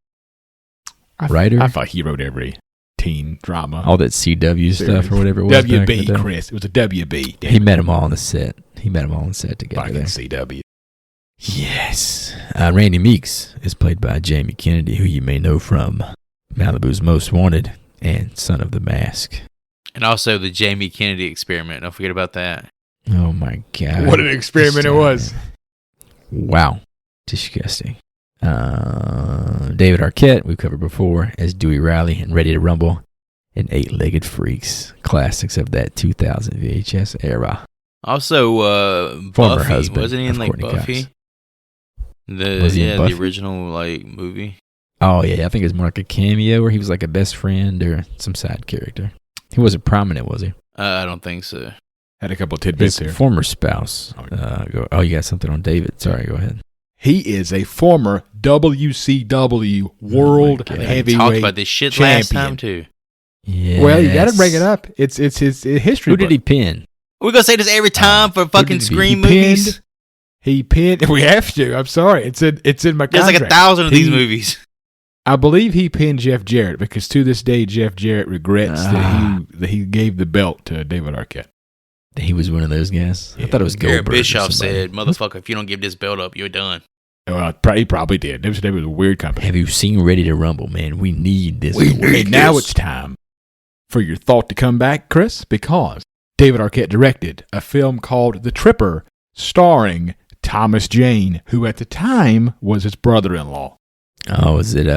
writer? I thought he wrote every teen drama. All that CW stuff or whatever it was. WB, Chris. It was a WB. He met them all on the set. together. Fucking There. CW. Yes. Randy Meeks is played by Jamie Kennedy, who you may know from Malibu's Most Wanted and Son of the Mask. And also the Jamie Kennedy experiment. Don't forget about that. Oh my God. What an experiment it was. Wow. Disgusting. David Arquette, we've covered before, as Dewey Riley in Ready to Rumble, and Eight-Legged Freaks, classics of that 2000 VHS era. Also, Former Buffy. husband Wasn't he in of like Courtney Buffy? Cox. Was he in Buffy? The original like movie. Oh, yeah, I think it was more like a cameo where he was like a best friend or some side character. He wasn't prominent, was he? I don't think so. Had a couple of tidbits His here. former spouse. You got something on David. Sorry, go ahead. He is a former WCW World God. We talked Heavyweight about this shit champion. last time too. Yes. Well, you got to bring it up. It's his history. Who did he pin? We're gonna say this every time for fucking did he- Scream he pinned- movies. He pinned. We have to. I'm sorry. It's in my There's contract. like 1,000 of these He- movies. I believe he pinned Jeff Jarrett because to this day Jeff Jarrett regrets that he gave the belt to David Arquette. He was one of those guys. I thought it was Garrett Goldberg. or Bischoff somebody. said, "Motherfucker, if you don't give this belt up, you're done." Well, he probably did. WCW was a weird company. Have you seen Ready to Rumble, man? We need this. And now it's time for your thought to come back, Chris, because David Arquette directed a film called The Tripper, starring Thomas Jane, who at the time was his brother-in-law. Oh, is it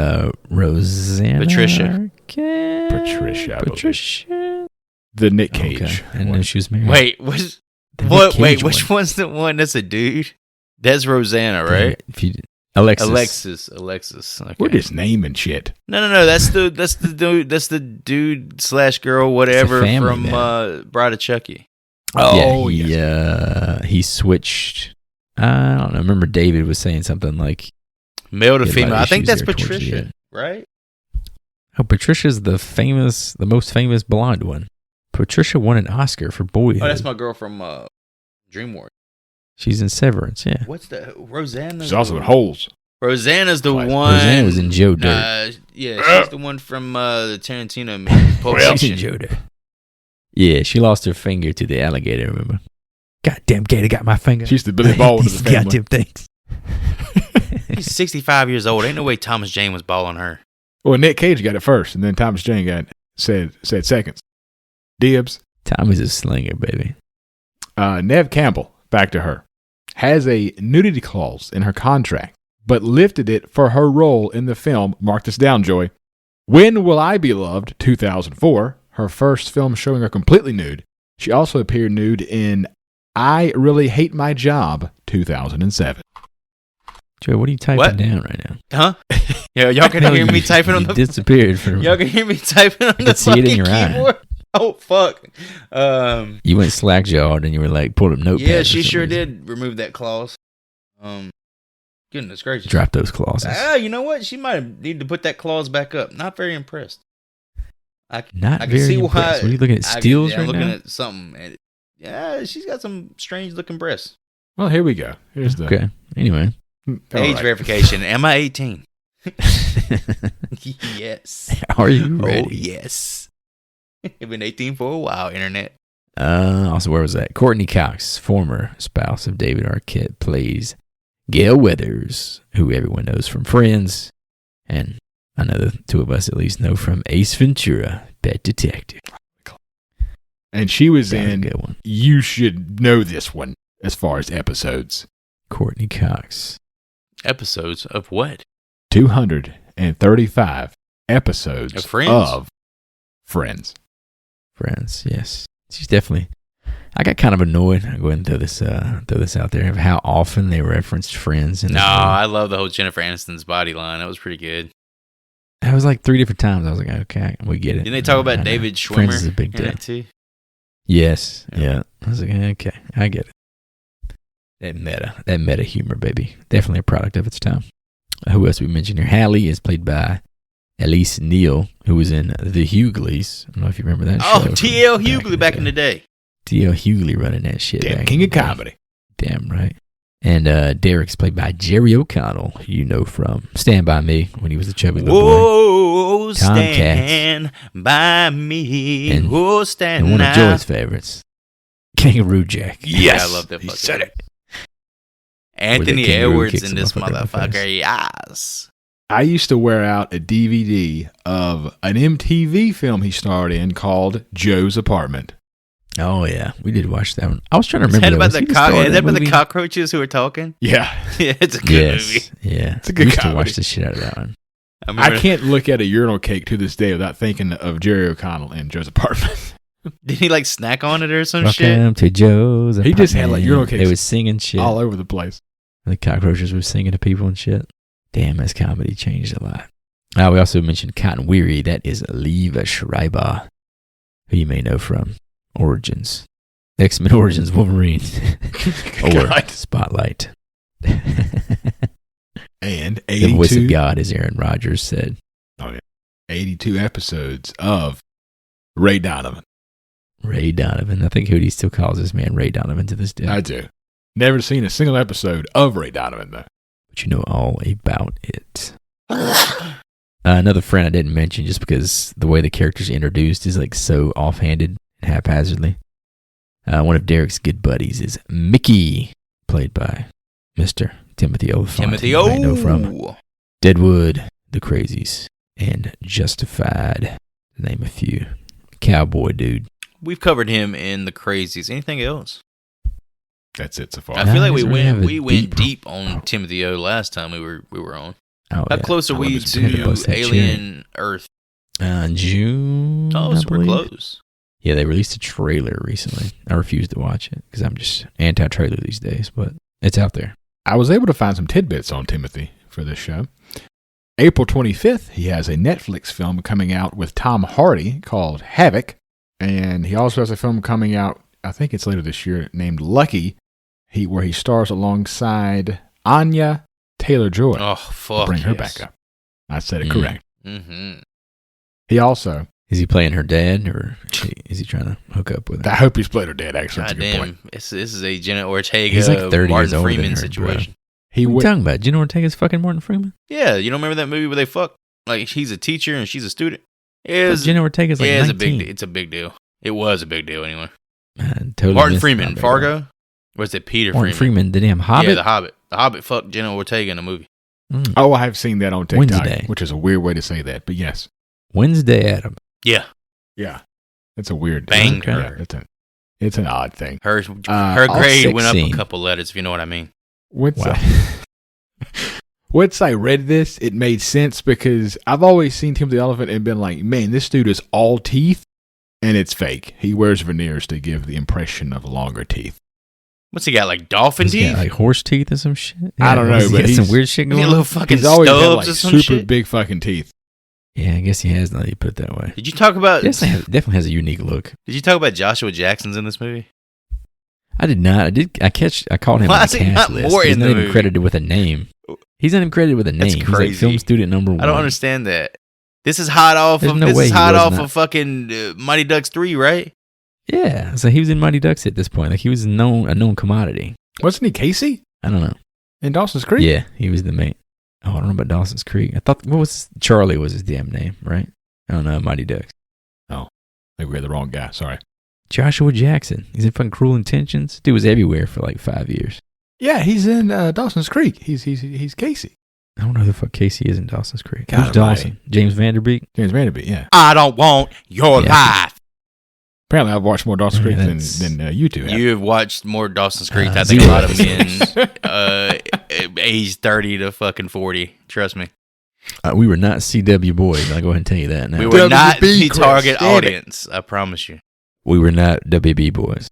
Rosanna? Patricia. Arquette? Patricia, I believe. Patricia. The Nick Cage. Okay. I didn't know she was married. Wait, The Nick Cage which one. one's the one that's a dude? That's Rosanna, right? If you, Alexis. Alexis. Okay. We're just naming shit. No. That's the dude. That's the dude / girl, whatever, family, from man. Bride of Chucky. Oh, he switched. I don't know. I remember David was saying something like, Male to He had a lot female. of I think issues that's there towards the Patricia, end. right? "Oh, Patricia's the most famous blonde one. Patricia won an Oscar for Boyhood. Oh, that's my girl from DreamWorks. She's in Severance. Yeah, What's the Rosanna? She's also in Holes. Rosanna's the Twice. one. Rosanna was in Joe Dirt. She's the one from the Tarantino movie. Pulp She's in Fiction. Joe Dirt. Yeah, she lost her finger to the alligator. Remember? Goddamn gator got my finger. She's the Billy Baldwin of These the family. goddamn things. He's 65 years old. Ain't no way Thomas Jane was balling her. Well, Nick Cage got it first, and then Thomas Jane said seconds. Dibs. Tommy's a slinger, baby. Nev Campbell, back to her, has a nudity clause in her contract, but lifted it for her role in the film, mark this down, Joy, When Will I Be Loved, 2004, her first film showing her completely nude. She also appeared nude in I Really Hate My Job, 2007. Joe, what are you typing What? down right now? Huh? Yeah, y'all can hear me typing on You the. disappeared for Y'all can hear me typing on the can see it in fucking your eye. keyboard. Oh fuck. You went slack-jawed and you were like, pulled up notepad. Yeah, for she some sure reason. did remove that clause. Goodness gracious. Drop those clauses. You know what? She might need to put that clause back up. Not very impressed. I Not can very see impressed. why. What are you looking at, steals I'm right looking now? at something. And she's got some strange looking breasts. Well, here we go. Here's the Okay. Anyway. All Age right. verification. Am I 18? Yes. Are you Oh ready? yes. I've been 18 for a while. Internet. Also, where was that? Courtney Cox, former spouse of David Arquette, plays Gail Weathers, who everyone knows from Friends, and I know the two of us at least know from Ace Ventura, Pet Detective. And she was That was a in, good one. you should know this one as far as episodes. Courtney Cox. Episodes of what? 235 episodes Of Friends? of Friends. Friends, yes. She's definitely. I got kind of annoyed. I'll go ahead and throw this out there of how often they referenced Friends. In No, this movie. I love the whole Jennifer Aniston's body line. That was pretty good. That was like 3 different times. I was like, okay, we get it. Didn't they talk I about know. David Friends Schwimmer is a big in deal. it too? Yes, Yeah. yeah. I was like, okay, I get it. That meta humor, baby. Definitely a product of its time. Who else we mentioned here? Hallie is played by Elise Neal, who was in The Hughleys. I don't know if you remember that show. Oh, T.L. Hughley back in the day. T.L. Hughley running that shit. Damn king of comedy. Damn right. And Derek's played by Jerry O'Connell, who you know from Stand By Me when he was a chubby little boy. Whoa, Tomcats. stand by me. And- Whoa, stand And one of now. Joy's favorites, Kangaroo Jack. Yes, I love that. He fucking said movie. it. Anthony Where the kangaroo Edwards kicks in the this motherfucker in the motherfucker. Yes. I used to wear out a DVD of an MTV film he starred in called Joe's Apartment. Oh yeah, we did watch that one. I was trying to Is that remember. about Was he the star in is that about the movie? cockroaches who are talking? Yeah. Yeah, it's a good Yes, movie. yeah. It's a good We used to comedy. watch the shit out of that one. remember, I can't look at a urinal cake to this day without thinking of Jerry O'Connell in Joe's Apartment. Did he like snack on it or some shit? Welcome to Joe's. He just had, like, apartment. urinal cakes They was singing shit. All over the place. The cockroaches were singing to people and shit. Damn, this comedy changed a lot. We also mentioned Cotton Weary. That is Leva Schreiber, who you may know from Origins. X-Men Origins Wolverine. or God. Spotlight. And The voice of 82, God, as Aaron Rodgers said. 82 episodes of Ray Donovan. Ray Donovan. I think Hootie still calls this man Ray Donovan to this day. I do. Never seen a single episode of Ray Donovan, though. But you know all about it. Another friend I didn't mention just because the way the character's introduced is like so offhanded and haphazardly. One of Derek's good buddies is Mickey, played by Mr. Timothy Olyphant. Timothy you might know from O. Deadwood, The Crazies, and Justified, to name a few. Cowboy dude. We've covered him in The Crazies. Anything else? That's it so far. I feel like he we doesn't really have a went deep on Timothy O last time we were on. Oh, How yeah. close are I we love his opinion. to Bust that Alien Earth? June. Oh, I so we're believe. close. Yeah, they released a trailer recently. I refuse to watch it because I'm just anti-trailer these days, but it's out there. I was able to find some tidbits on Timothy for this show. April 25th, he has a Netflix film coming out with Tom Hardy called Havoc. And he also has a film coming out, I think it's later this year, named Lucky, where he stars alongside Anya Taylor-Joy. Oh, fuck. Bring her yes. back up. I said it correct. Mm-hmm. He also, Is he playing her dad, or is he trying to hook up with her? I hope he's played her dead, actually. That's God a good point. damn. This is a Jenna Ortega, He's like 30 years Martin older than Freeman her, situation. He What are you would, talking about? Jenna Ortega's fucking Martin Freeman? Yeah, you don't remember that movie where they fuck? Like, he's a teacher and she's a student? But Jenna Ortega's like yeah, 19. it's a big deal. It was a big deal anyway. Man, totally Martin missed Freeman, about that. Fargo? Or is it Peter Martin Freeman? Freeman, the damn Hobbit? Yeah, The Hobbit. The Hobbit fucked Jenna Ortega in a movie. Mm. oh, I have seen that on TikTok, Wednesday. which is a weird way to say that, but yes. Wednesday Adam. Yeah. Yeah. It's a weird Banged yeah, her. It's an odd thing. Her all grade sex went up scene. a couple letters, if you know what I mean. Wow. Once I read this, it made sense because I've always seen Timothy Olyphant and been like, man, this dude is all teeth, and it's fake. He wears veneers to give the impression of longer teeth. What's he got, like dolphin He's teeth? got like horse teeth or some shit. I don't know, he's but got some he's- weird shit He going got on. little fucking He's always had stubs like or some super shit? big fucking teeth. Yeah, I guess he has now that you put it that way. Did you talk about Definitely has a unique look. Did you talk about Joshua Jackson's in this movie? I did not. I called him Why on is the he cast not list. more He's in not the even movie? credited with a name. He's not even credited with a name. That's He's crazy. like film student number one. I don't understand that. This is hot off There's of no this way is he hot was off not. of fucking Mighty Ducks 3, right? Yeah, so he was in Mighty Ducks at this point. Like he was a known commodity. Wasn't he Casey I don't know. in Dawson's Creek? Yeah, he was the main. Oh, I don't know about Dawson's Creek. I thought Charlie was his damn name, right? I don't know. Mighty Ducks. I think we had the wrong guy. Sorry. Joshua Jackson. He's in fucking Cruel Intentions. Dude was everywhere for like 5 years. Yeah, he's in Dawson's Creek. He's Casey. I don't know who the fuck Casey is in Dawson's Creek. God Who's almighty. Dawson? James Vanderbeek? James Vanderbeek, yeah. I don't want your Yeah. life. Apparently, I've watched more Dawson's Creek Yeah, than you two have. You have watched more Dawson's Creek. I Zero think a lot of episodes. men age 30 to fucking 40. Trust me. We were not CW boys. I'll go ahead and tell you that now. We were not the Chris, target damn it. audience. I promise you. We were not WB boys.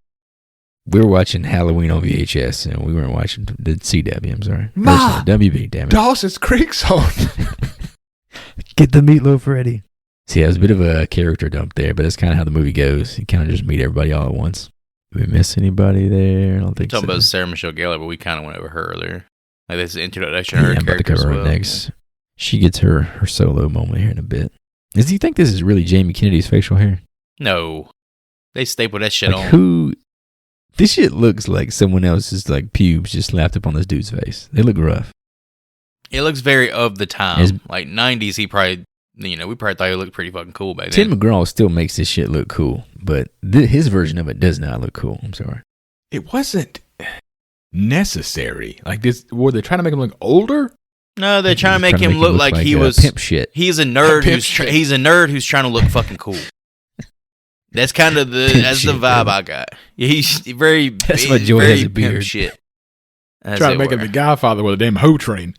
We were watching Halloween on VHS, and we weren't watching the CW. I'm sorry. Ma! Or WB, damn it. Dawson's Creek's on. Get the meatloaf ready. See, that was a bit of a character dump there, but that's kind of how the movie goes. You kind of just meet everybody all at once. Did we miss anybody there? I don't We're think talking so. about Sarah Michelle Gellar, but we kind of went over her earlier. Like this is introduction of Yeah, her I'm about to character as cover her well. next. She gets her solo moment here in a bit. Does he think this is really Jamie Kennedy's facial hair? No. They staple that shit Like on. who? This shit looks like someone else's like pubes just slapped up on this dude's face. They look rough. It looks very of the time. It's- Like 90s, he probably, we probably thought he looked pretty fucking cool back Tim then. McGraw still makes this shit look cool, but his version of it does not look cool. I'm sorry. It wasn't necessary. Like this, were they trying to make him look older? No, they're trying to make He's him look like he was pimp shit. He's a nerd. Pimp shit. He's a nerd who's trying to look fucking cool. That's kind of the Pimp the shit, vibe bro. I got. He's very. That's why he's Joey very has a pimp beard. Shit. As Trying it to make him were. the Godfather with a damn hoe train.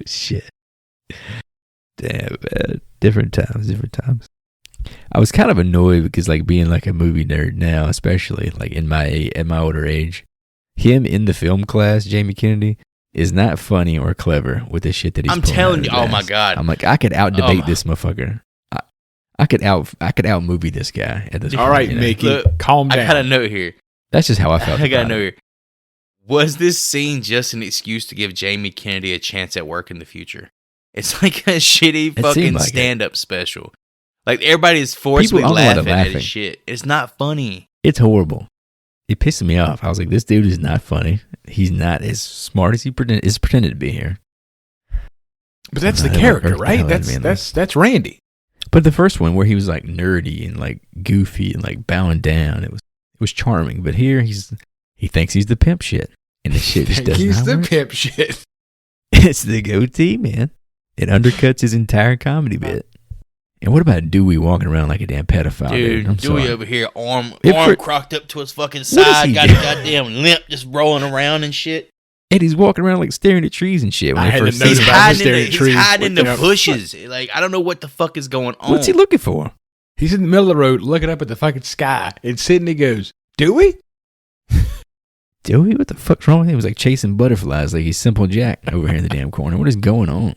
Shit. Damn, man. Different times. I was kind of annoyed because, like, being like a movie nerd now, especially like at my older age, him in the film class, Jamie Kennedy, is not funny or clever with the shit that he's. I'm pulling telling out you. of his Oh my ass. god. I'm like, I could out Oh debate my- this motherfucker. I could out movie this guy at this. All point, right, you know? Mickey, Look, calm I down. got a note here. That's just how I felt. I got a about note it. here. Was this scene just an excuse to give Jamie Kennedy a chance at work in the future? It's like a shitty It fucking seemed like it. stand-up special. Like everybody is forcibly People- I don't know why laughing they're at laughing. his shit. It's not funny. It's horrible. It pissed me off. I was like, this dude is not funny. He's not as smart as he is pretended to be here. But that's the That character, hurt the right? hell out of me in That's Randy. But the first one where he was like nerdy and like goofy and like bowing down, it was charming. But here he thinks he's the pimp shit, and the shit just doesn't. He's the work. pimp shit. It's the goatee, man. It undercuts his entire comedy bit. And what about Dewey walking around like a damn pedophile? Dude, I'm Dewey sorry. over here, arm If crocked up to his fucking What is side, he got doing? a goddamn limp, just rolling around and shit. And he's walking around like staring at trees and shit. When I they had first to see notice him. about him. He's hiding in the Looking up. bushes. Like, I don't know what the fuck is going on. What's he looking for? He's in the middle of the road looking up at the fucking sky, and Sidney goes, Dewey? Dewey, what the fuck's wrong with him? He was like chasing butterflies, like he's Simple Jack over here in the damn corner. What is going on?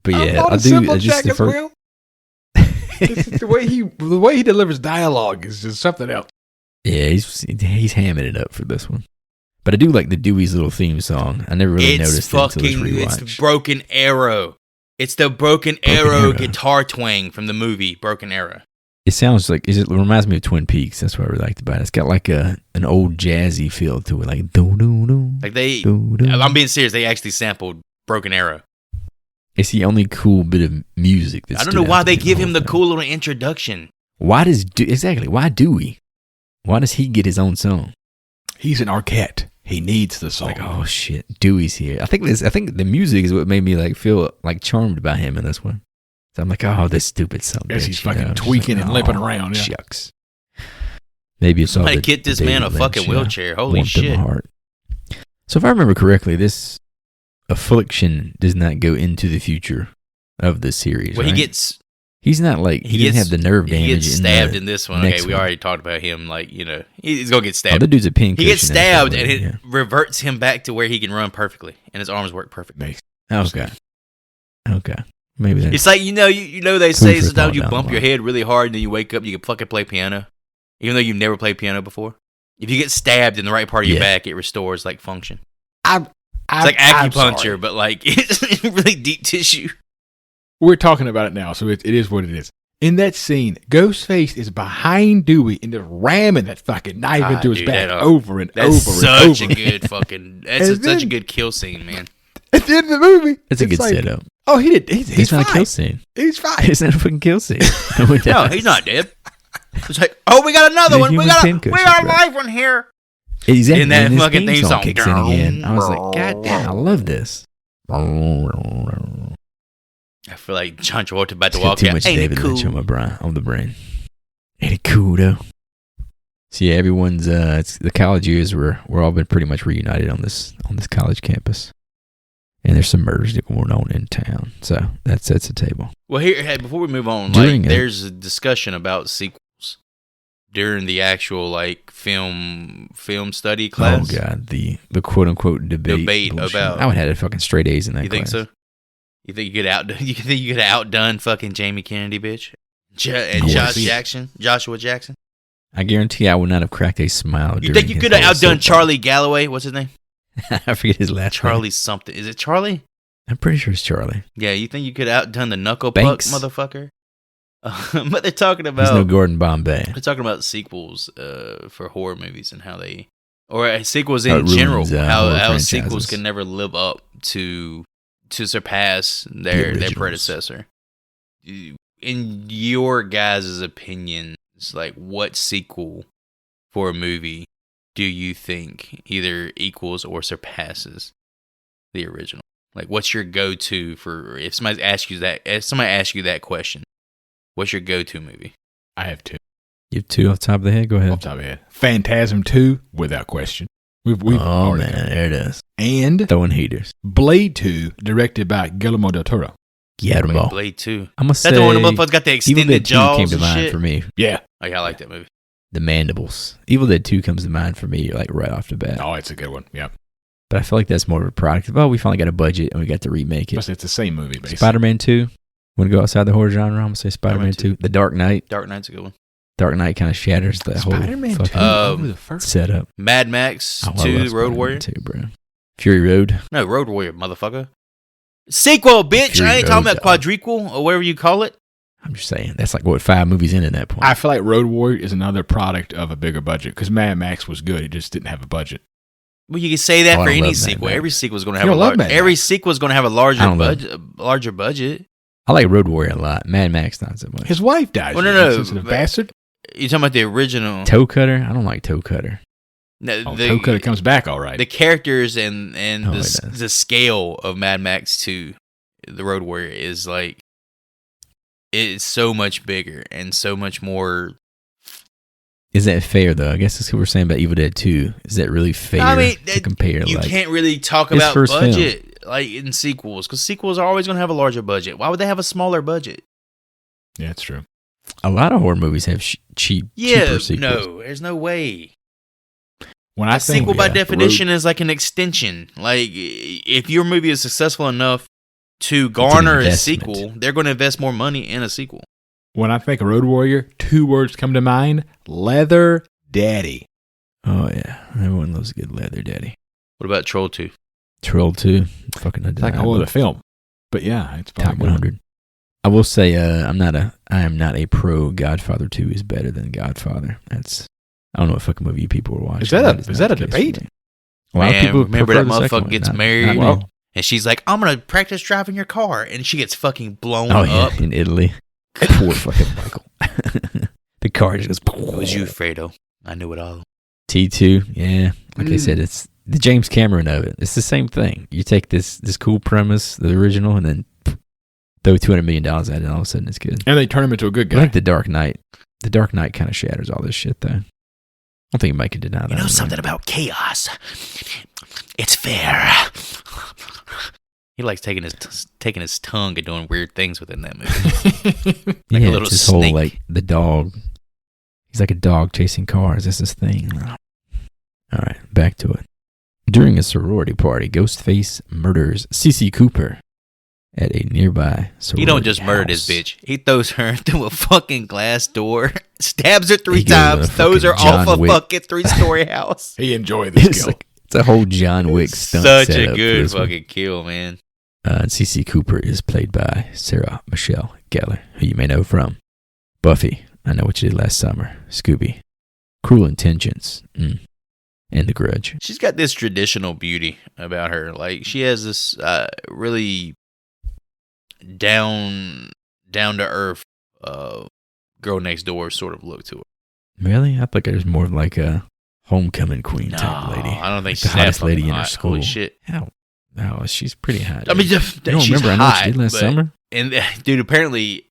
But yeah, I'm I a do. simple Just Jack the as first. well. the way he delivers dialogue is just something else. Yeah, he's hamming it up for this one. But I do like the Dewey's little theme song. I never really noticed it until this It's the rewatch. Broken Arrow. It's the Broken Arrow guitar twang from the movie Broken Arrow. It sounds like it reminds me of Twin Peaks. That's what I really liked about it. It's got like an old jazzy feel to it, like do do do. Like they, do, do. I'm being serious. They actually sampled Broken Arrow. It's the only cool bit of music. That I don't stood know why out to they me in give whole him the thing. cool little introduction. Why Dewey? Why does he get his own song? He's an Arquette. He needs the song. Like, oh shit, Dewey's here. I think the music is what made me like feel like charmed by him in this one. So I'm like, oh, this stupid son of a Yes, bitch, he's you know? fucking Just tweaking like, and limping oh, around, yeah. Shucks. Maybe it's Somebody all the, get this the man David a fucking Lynch, wheelchair. Holy warmth in my shit. heart. So if I remember correctly, this affliction does not go into the future of the series. Well, right? He's not like he didn't have the nerve damage. He gets stabbed in in this one. next Okay, we one. already talked about him. Like, he's gonna get Oh, stabbed. the dude's a pincushion. He gets stabbed, in and this it one, reverts him back to where he can run perfectly, and his arms work perfectly. yeah. Okay. Maybe that's It's like they Food say for sometimes thought you down the bump your line. head really hard, and then you wake up, you can fucking play piano, even though you've never played piano before. If you get stabbed in the right part of your Yeah. back, it restores like function. I'm It's like I'm acupuncture, sorry. but like it's really deep tissue. We're talking about it now, so it is what it is. In that scene, Ghostface is behind Dewey and just ramming that fucking knife Ah, into his dude, back that, over and That's over such and a over. good fucking. That's And such a then- good kill scene, man. At the end of the movie, It's a it's good like, setup. Oh, he did. He's It's not a fine. kill scene. He's fine. It's not a fucking kill scene. No, No, he's not dead. It's like, oh, we got another The one. We human got pincushion, a bro. live one here. Exactly. And that when his fucking theme song kicks in again. I was like, God damn, I love this. I feel like John Travolta about to It's got walk too out. much Ain't David it cool? Lynch on the brain. Ain't it cool though? So yeah, everyone's it's the college years we're all been pretty much reunited on this college campus. And there's some murders that going on in town. So that sets the table. Well, here, hey, before we move on, During it- there's a discussion about sequels during the actual film study class. Oh god, the quote unquote debate bullshit. about- I would have had fucking straight A's in that You think class. so? You think you could have outdone fucking Jamie Kennedy, bitch, and Yes. Joshua Jackson? I guarantee I would not have cracked a smile. You during think you his could have whole outdone soapbox. Charlie Galloway? What's his name? I forget his last name. Charlie something. Is it Charlie? I'm pretty sure it's Charlie. Yeah, you think you could outdone the Knuckle Puck, Banks. motherfucker? But they're talking There's no about Gordon Bombay. they're talking about sequels for horror movies and how they or sequels How it in general. ruins, How horror sequels franchises. can never live up to surpass their originals. predecessor. In your guys' opinions, like what sequel for a movie do you think either equals or surpasses the original? Like, what's your go-to for if somebody asks you that question? What's your go-to movie? I have two. You have two off the top of the head? Go ahead. Off the top of my head. Phantasm 2, without question. We've Oh, already man. covered it. There it is. And Throwing heaters. Blade 2, directed by Guillermo del Toro. Guillermo. Blade 2. I'm going to say... That's the one the motherfucker's got the Evil extended Dead 2 jaws came to and mind shit. for me. Yeah. Oh, yeah, I like that movie. The mandibles. Evil Dead 2 comes to mind for me, like, right off the bat. Oh, it's a good one. Yeah. But I feel like that's more of a product of, we finally got a budget and we got to remake it. Plus, it's the same movie, basically. Spider-Man 2. Want to go outside the horror genre? I'm going to say Spider-Man Spider-Man 2. The Dark Knight. Dark Knight's a good one. Dark Knight kind of shatters the whole Spider-Man 2 fucking over the first. setup. Mad Max Oh, I 2, love Road Spider-Man Warrior. 2, bro. Fury Road. No, Road Warrior, motherfucker. Sequel, bitch. Fury I ain't Road, talking about dog. quadruple or whatever you call it. I'm just saying. That's like, 5 movies in at that point? I feel like Road Warrior is another product of a bigger budget because Mad Max was good. It just didn't have a budget. Well, you can say that Oh, I for don't any love Mad sequel. Max. Every sequel is going to You have don't love Mad every Max. sequel is going to have a I larger don't love budget. Larger budget. I like Road Warrior a lot. Mad Max, not so much. His wife dies. Well, you no, insensitive but- bastard. You talking about the original? Toe Cutter? I don't like Toe Cutter. No, Oh, Toe Cutter comes back all right. the characters and Oh, it does. the scale of Mad Max 2, the Road Warrior is like it's so much bigger and so much more. Is that fair, though? I guess that's what we're saying about Evil Dead 2. Is that really fair I mean, to compare? You like, can't really talk his about first film. budget like in sequels because sequels are always going to have a larger budget. Why would they have a smaller budget? Yeah, it's true. a lot of horror movies have cheaper sequels. No, there's no way. When I A think sequel by yeah, definition is like an extension. Like if your movie is successful enough to garner a investment. sequel, they're going to invest more money in a sequel. when I think of Road Warrior, 2 words come to mind: Leather Daddy. Oh yeah, everyone loves a good leather daddy. What about Troll 2? Troll 2, fucking It's like a whole other film, but yeah, it's top probably good. 100. I will say, I am not a pro. Godfather 2 is better than Godfather. I don't know what fucking movie people were watching. Is that That is not that a the case for debate? me. A lot of Man, people remember prefer that the second motherfucker one, gets not married? me. And she's like, I'm going to practice driving your car. And she gets fucking blown Oh yeah, up. in Italy. Poor fucking Michael. The car just goes. It was you, Fredo. I knew it all. T2, yeah. Like I said, it's the James Cameron of it. It's the same thing. You take this cool premise, the original, and then throw $200 million at it, and all of a sudden it's good. And they turn him into a good I guy. like The Dark Knight. The Dark Knight kind of shatters all this shit, though. I don't think anybody can deny that. You know one, something right? about chaos? It's fair. He likes taking his tongue and doing weird things within that movie. Like a Yeah, little it's his whole, snake. like, the dog. He's like a dog chasing cars. That's his thing. All right, back to it. During a sorority party, Ghostface murders Cece Cooper at a nearby sorority He don't just murder this house. bitch. He throws her through a fucking glass door, stabs her 3 He goes times, to throws her fucking off John a Wick. fucking 3-story house. He enjoyed this It's, kill. like, it's a whole John Wick stunt Such setup a for good this one. fucking kill, man. And Cece Cooper is played by Sarah Michelle Gellar, who you may know from Buffy, I Know What You Did Last Summer, Scooby, Cruel Intentions, and The Grudge. She's got this traditional beauty about her. Like she has this really down to earth girl next door sort of look to her. Really? I thought it was more of like a homecoming queen No, type lady. I don't think Like she's the hottest that lady fucking in her hot. school. Holy shit. How? No, she's pretty hot. I mean, dude. just, you don't she's remember I Know What hot, You Did Last but- Summer? And dude, apparently,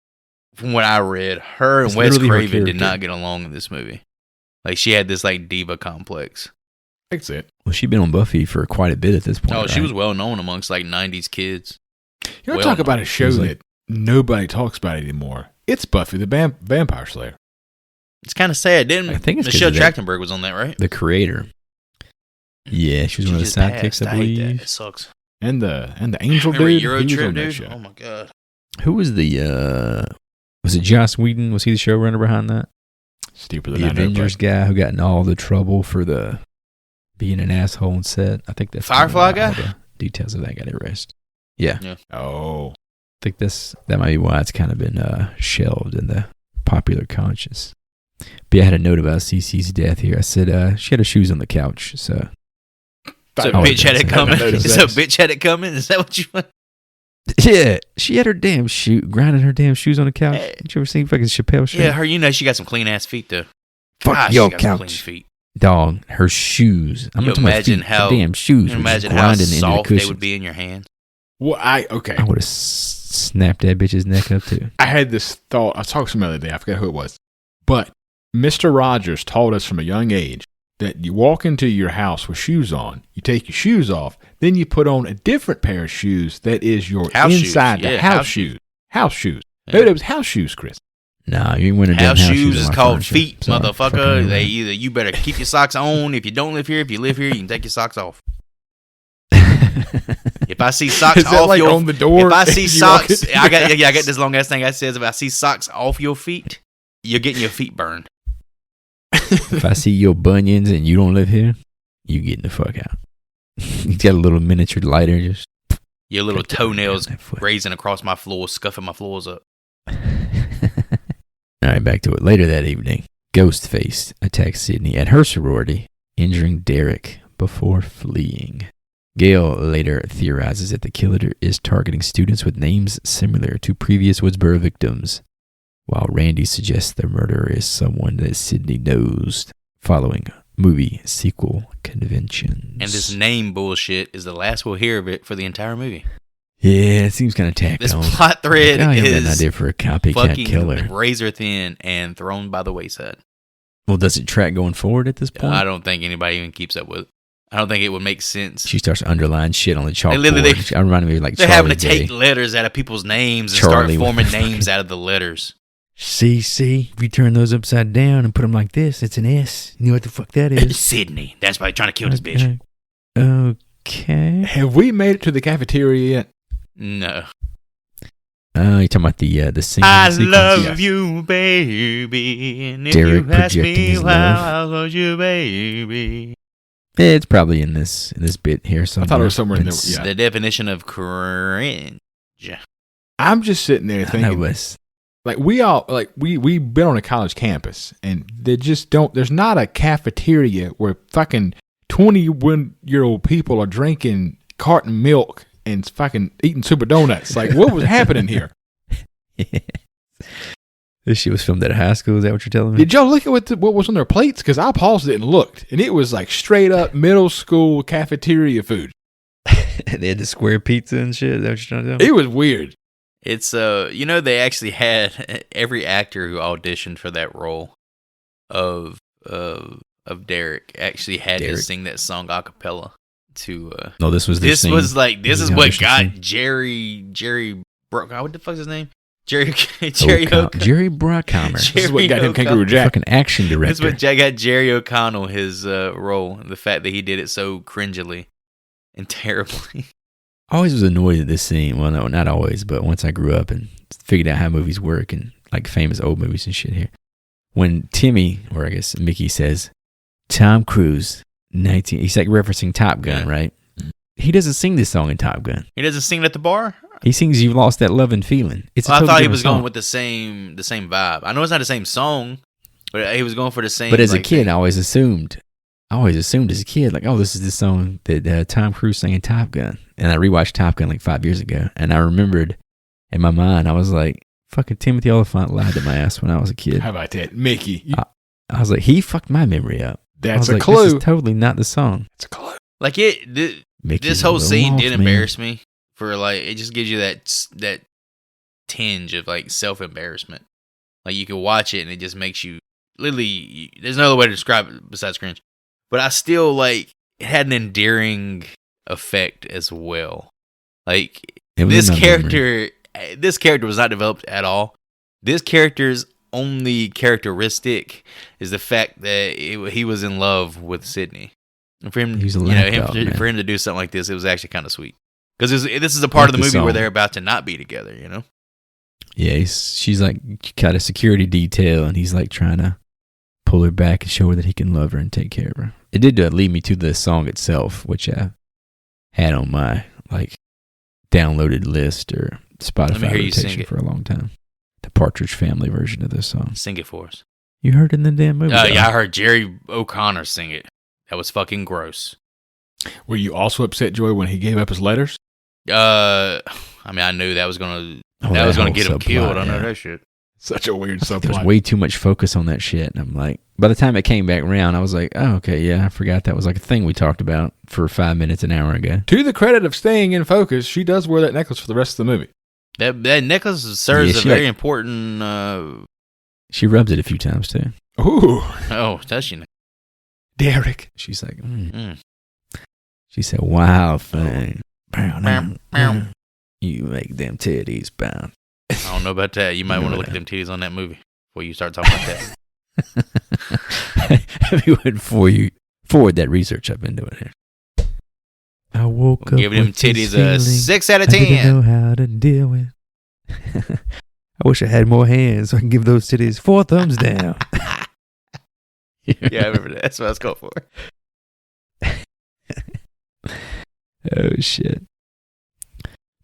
from what I read, her and It's Wes literally her Craven did character. not get along in this movie. Like she had this like diva complex. That's it. Well, she'd been on Buffy for quite a bit at this point. Oh, she right? was well known amongst like '90s kids. You know, Well, talk about a show was like- that nobody talks about anymore. It's Buffy the Vampire Slayer. It's kind of sad, didn't? I think it's 'cause Michelle of that. Trachtenberg was on that, right? the creator. Yeah, she was one of the just sidekicks, passed. I hate that. believe. It sucks. And the Angel Remember dude. Euro he was Trip, on that dude? show. Oh my god. Who was the was it Joss Whedon? Was he the showrunner behind that? Steeper than The I know, Avengers guy who got in all the trouble for the being an asshole on set. I think that's Firefly kinda why all guy? the details of that got erased. Yeah. Oh. I think that might be why it's kind of been shelved in the popular conscious. But yeah, I had a note about Cece's death here. I said she had her shoes on the couch, so. So I bitch had it coming. noticed So that. bitch had it coming. Is that what you want? Yeah, she had her damn grinding her damn shoes on the couch. Hey. Did you ever see fucking Chappelle show? Yeah, her. You know she got some clean ass feet though. Fuck Gosh, your she got some clean couch. feet. Dog, her shoes. I'm You not talking about imagine feet, how- her damn shoes. You were just imagine how grinding into the soft they cushions. would be in your hand. Well, I would have snapped that bitch's neck up too. I had this thought. I talked to somebody the other day. I forget who it was. But Mr. Rogers taught us from a young age that you walk into your house with shoes on, you take your shoes off, then you put on a different pair of shoes that is your House shoes. inside the Yeah, house house shoes. House shoes. Yeah. Maybe that was house shoes, Chris. Nah, you ain't winning House damn shoes on is my called furniture. feet, Sorry, motherfucker. fucking They right. either you better keep your socks on. If you don't live here, if you live here, you can take your socks off. If I see socks Is that off like your on the door? if I see as you walk socks, in? I got this long ass thing that says if I see socks off your feet, you're getting your feet burned. If I see your bunions and you don't live here, you getting the fuck out. You got a little miniature lighter, just Your little Take that toenails down that foot. grazing across my floor, scuffing my floors up. All right, back to it. Later that evening, Ghostface attacks Sydney at her sorority, injuring Derek before fleeing. Gail later theorizes that the killer is targeting students with names similar to previous Woodsboro victims, while Randy suggests the murderer is someone that Sydney knows, following movie sequel conventions. And this name bullshit is the last we'll hear of it for the entire movie. Yeah, it seems kind of tacked This on. plot thread I have an is idea for a copycat fucking killer. razor thin and thrown by the wayside. Well, does it track going forward at this point? I don't think anybody even keeps up with it. I don't think it would make sense. She starts underlining shit on the chalkboard. literally- I reminded me of like They're Charlie having to Day. take letters out of people's names and Charlie start forming with- names out of the letters. See, if you turn those upside down and put them like this, it's an S. You know what the fuck that is? Sydney. That's why they're trying to kill this bitch. Okay. Have we made it to the cafeteria yet? No. Oh, you're talking about the singing I sequence? love yes. you, baby. And if Derek you ask projecting me his why love. I love you, baby. Yeah, it's probably in this bit here somewhere. I thought it was somewhere in there. It's- Yeah. The definition of cringe. I'm just sitting there I know, thinking, but like we've been on a college campus, and they just don't. There's not a cafeteria where fucking 21-year-old people are drinking carton milk and fucking eating super donuts. Like, what was happening here? this shit was filmed at a high school. Is that what you're telling me? Did y'all look at what was on their plates? Because I paused it and looked, and it was like straight up middle school cafeteria food. They had the square pizza and shit. Is that what you're trying to tell me? It was weird. It's they actually had every actor who auditioned for that role of Derek actually had to Derek. sing that song a cappella to No, this was their this scene. was like this This is is what audition got scene. Jerry what the fuck's his name? Jerry Jerry Bruckheimer. This is what got him Kangaroo O'Connell. Jack. Fucking action That's director. what got Jerry O'Connell his role. The fact that he did it so cringily and terribly. I always was annoyed at this scene. Well, no, not always, but once I grew up and figured out how movies work and like famous old movies and shit here. When Timmy, or I guess Mickey says, Tom Cruise, 19, he's like referencing Top Gun, Yeah. right? He doesn't sing this song in Top Gun. He doesn't sing it at the bar. He sings "You've Lost That Love and Feeling." It's a Well, I totally thought he different was song. going with the same vibe. I know it's not the same song, but he was going for the same. But as a like, kid, thing. I always assumed as a kid, like, oh, this is the song that Tom Cruise sang in Top Gun. And I rewatched Top Gun like 5 years ago, and I remembered in my mind, I was like, fucking Timothy Oliphant lied to my ass when I was a kid. How about that, Mickey? I was like, he fucked my memory up. I That's was a like, clue. This is totally not the song. That's a clue. like Mickey's this a whole little scene off, did man. embarrass me for like it just gives you that tinge of like self embarrassment. Like you can watch it and it just makes you literally. There's no other way to describe it besides cringe. But I still like it had an endearing effect as well. Like It was this in my memory. character was not developed at all. This character's only characteristic is the fact that he was in love with Sydney. And for him, He was a you know, lapdog, man. for him to do something like this, it was actually kind of sweet. Because this is a part Like of the the movie where song. they're about to not be together, you know? Yeah, she's like got a security detail, and he's like trying to pull her back and show her that he can love her and take care of her. It did lead me to the song itself, which I had on my like downloaded list or Let me Spotify hear you sing rotation it. for a long time. The Partridge Family version of this song. Sing it for us. You heard it in the damn movie. though. Yeah, I heard Jerry O'Connor sing it. That was fucking gross. Were you also upset, Joy, when he gave up his letters? I mean, I knew that was gonna Oh, that was gonna whole get him subplot, killed. I know yeah. that shit. Such a weird There was subplot. way too much focus on that shit. And I'm like, by the time it came back around, I was like, oh, okay, yeah, I forgot that was like a thing we talked about for 5 minutes an hour ago. To the credit of staying in focus, she does wear that necklace for the rest of the movie. That necklace serves Yeah, a she very like- important. She rubs it a few times too. Ooh, Does she? Derek. She's like, Mm. She said, wow, thing. Meow. You make them titties bound. I don't know about that. You might want to look at them titties on that movie before you start talking about that. If you would forward that research I've been doing here. I woke up Give them with this titties a feeling 6 out of I didn't 10. know how to deal with. I wish I had more hands so I can give those titties 4 thumbs down. Yeah, I remember that. That's what I was going for. Oh shit.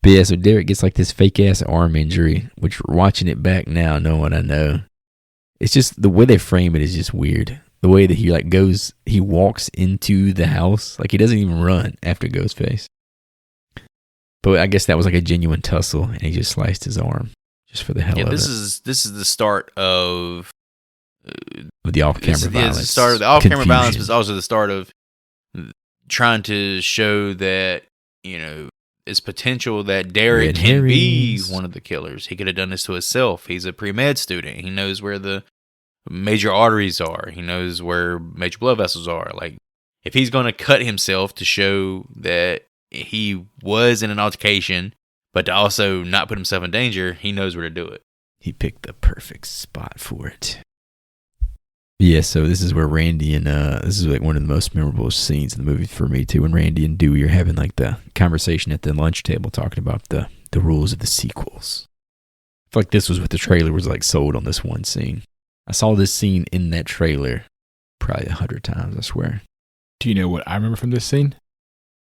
But yeah, so Derek gets like this fake ass arm injury, which watching it back now, knowing what I know, it's just the way they frame it is just weird. The way that he like goes, he walks into the house, like he doesn't even run after Ghostface. But I guess that was like a genuine tussle, and he just sliced his arm just for the hell Yeah, of this it. is the start of With the off-camera this is violence. the start of the off-camera violence, confusion. but also the start of trying to show that, you know, it's potential that Derek Red can be herrings. one of the killers. He could have done this to himself. He's a pre-med student. He knows where the major arteries are. He knows where major blood vessels are. Like, if he's going to cut himself to show that he was in an altercation, but to also not put himself in danger, he knows where to do it. He picked the perfect spot for it. Yeah, so this is where Randy and this is like one of the most memorable scenes in the movie for me too. When Randy and Dewey are having like the conversation at the lunch table, talking about the rules of the sequels. I feel like this was what the trailer was like sold on this one scene. I saw this scene in that trailer probably 100 times. I swear. Do you know what I remember from this scene?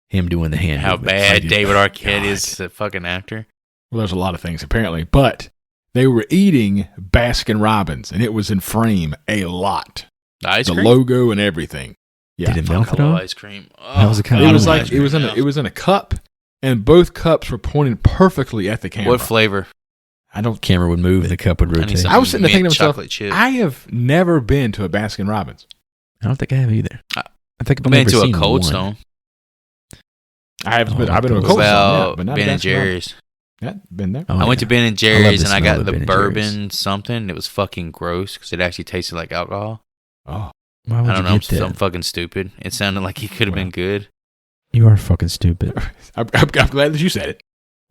Him doing the hand. How movements. bad David Arquette God. is a fucking actor. Well, there's a lot of things apparently, but they were eating Baskin Robbins, and it was in frame a lot. The ice The cream? logo and everything. Yeah, Did it Fuck, melt I it love on? ice cream. That was the kind God, of it was I I love like ice it was cream in now. it was in a cup, and both cups were pointing perfectly at the camera. What flavor? I don't. Camera would move and the cup would I need rotate. some I was sitting there thinking to mint myself, chocolate chip. I have never been to a Baskin Robbins. I don't think I have either. I- I think I've Been never to a seen Cold one. Stone. I haven't been. Oh, I've been to a what Cold What Stone, yeah, about but not a Ben and Baskin Robbins. Jerry's? Yeah, been there. Oh, I went to yeah. Ben and Jerry's the and I smell got of the Ben and bourbon something. It was fucking gross because it actually tasted like alcohol. Oh, Why would I don't you know. get that? I'm fucking stupid. It sounded like it could have been good. You are fucking stupid. I'm glad that you said it.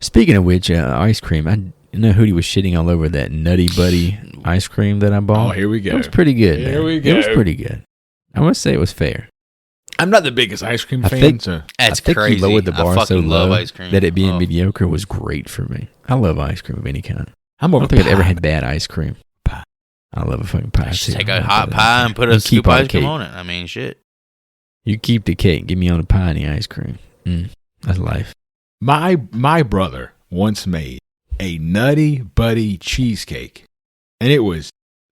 Speaking of which, ice cream. I know Hootie was shitting all over that Nutty Buddy ice cream that I Oh, bought. here we go. It was pretty good. Here man. we It was go. pretty good. I must say it was fair. I'm not the biggest ice cream I fan, think- so That's I think crazy. he lowered the I bar so fucking love low ice cream. that it being Oh. mediocre was great for me. I love ice cream of any kind. I'm I over don't think I've ever pie. had bad ice cream. Pie. I love a fucking pie Just too. take I a love hot that pie ice and cream. put a You scoop keep of all the ice cream cake. on it. I mean, shit. You keep the cake. Give me on the pie and the ice cream. That's life. My brother once made a Nutty Buddy cheesecake, and it was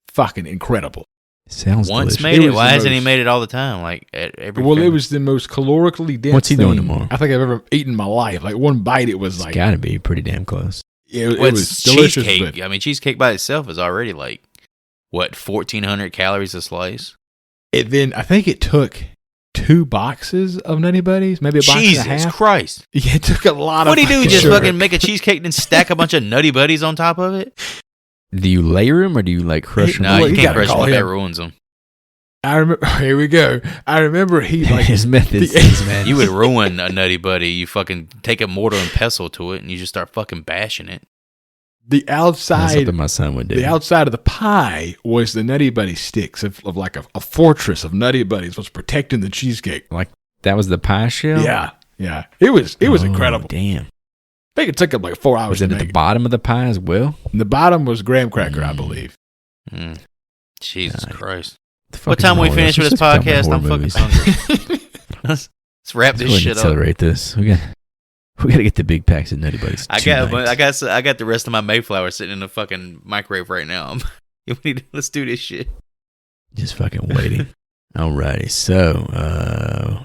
fucking incredible. Sounds Once delicious. made It it. was Why the hasn't he most- made it all the time? Like at every. Well, it film? was the most calorically dense. What's he doing thing tomorrow? I think I've ever eaten in my life. Like one bite, it was It's like got to be pretty damn close. it Well, was it's delicious. cheesecake. But I mean, cheesecake by itself is already like what 1,400 calories a slice. then I think it took 2 boxes of Nutty Buddies, maybe a box and a Jesus half. Christ! Yeah, it took a lot What of. do you do? fucking Just sugar. fucking make a cheesecake and then stack a bunch of Nutty Buddies on top of it? Do you layer them or do you like crush them? No, Well, you you can't gotta crush call them. That him. ruins them. I remember. Here we go. I remember he like His methods, the- man. You would ruin a Nutty Buddy. You fucking take a mortar and pestle to it, and you just start fucking bashing it. the That's outside. something my son would do. The outside of the pie was the Nutty Buddy sticks of like a fortress of Nutty Buddies was protecting the cheesecake. That was the pie shell? Yeah. It was Oh, incredible. Damn. I think it took him like 4 hours Was to it at make the bottom of the pie as well? And the bottom was graham cracker, I believe. Mm. Jesus Nah, Christ! The What fucking time we horror- finish with let's this talk about podcast? horror I'm fucking movies. hungry. Let's wrap Let's this go ahead and shit up. accelerate this. We got We gotta get the big packs of Nutty Buddies. I got the rest of my Mayflower sitting in the fucking microwave right now. Let's do this shit. Just fucking waiting. Alrighty, so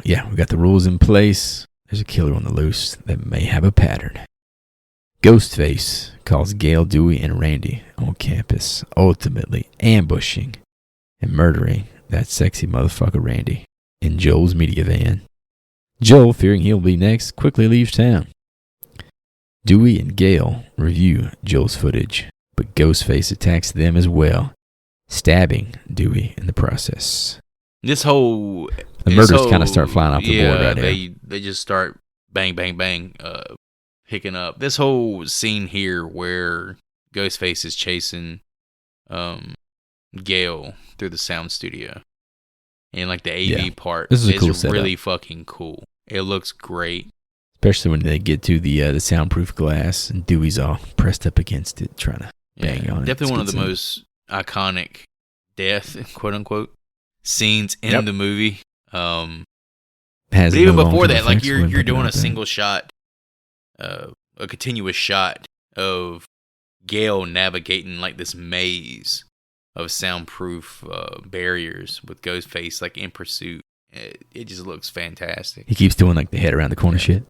we got the rules in place. There's a killer on the loose that may have a pattern. Ghostface calls Gail, Dewey, and Randy on campus, ultimately ambushing and murdering that sexy motherfucker Randy in Joel's media van. Joel, fearing he'll be next, quickly leaves town. Dewey and Gail review Joel's footage, but Ghostface attacks them as well, stabbing Dewey in the process. The murders kind of start flying off the board right here. They just start bang, bang, bang, picking up. This whole scene here where Ghostface is chasing Gail through the sound studio and like the AV part this is a cool setup. Really fucking cool. It looks great. Especially when they get to the soundproof glass and Dewey's all pressed up against it trying to bang on it. Definitely one of the most iconic death, quote unquote, scenes in the movie. But even before that, like you're doing a single shot, a continuous shot of Gail navigating like this maze of soundproof barriers with Ghostface like in pursuit. It just looks fantastic. He keeps doing like the head around the corner shit.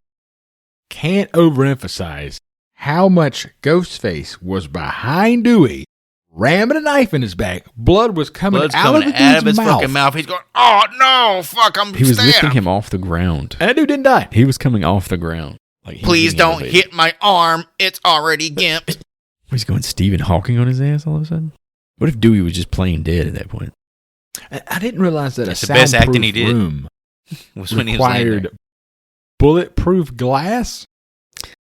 Can't overemphasize how much Ghostface was behind Dewey, ramming a knife in his back. Blood was coming out of his fucking mouth. He's going, "Oh no, fuck! He was lifting him off the ground, and that dude didn't die. He was coming off the ground. Like, please don't hit my arm. It's already gimped." He's going Stephen Hawking on his ass all of a sudden. What if Dewey was just playing dead at that point? I didn't realize that the best acting he did room was when required bulletproof glass.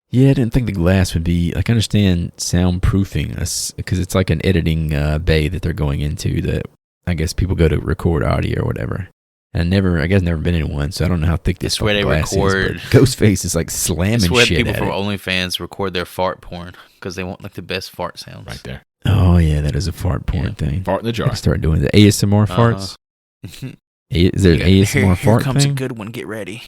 Yeah, I didn't think the glass would be like. I understand soundproofing because it's like an editing bay that they're going into that I guess people go to record audio or whatever. And I guess never been in one, so I don't know how thick this glass is. But Ghostface is like slamming shit. That's where people from OnlyFans record their fart porn because they want like the best fart sounds. Right there. Oh yeah, that is a fart porn thing. Fart in the jar. Start doing the ASMR farts. Is there an ASMR fart thing? Here comes a good one. Get ready.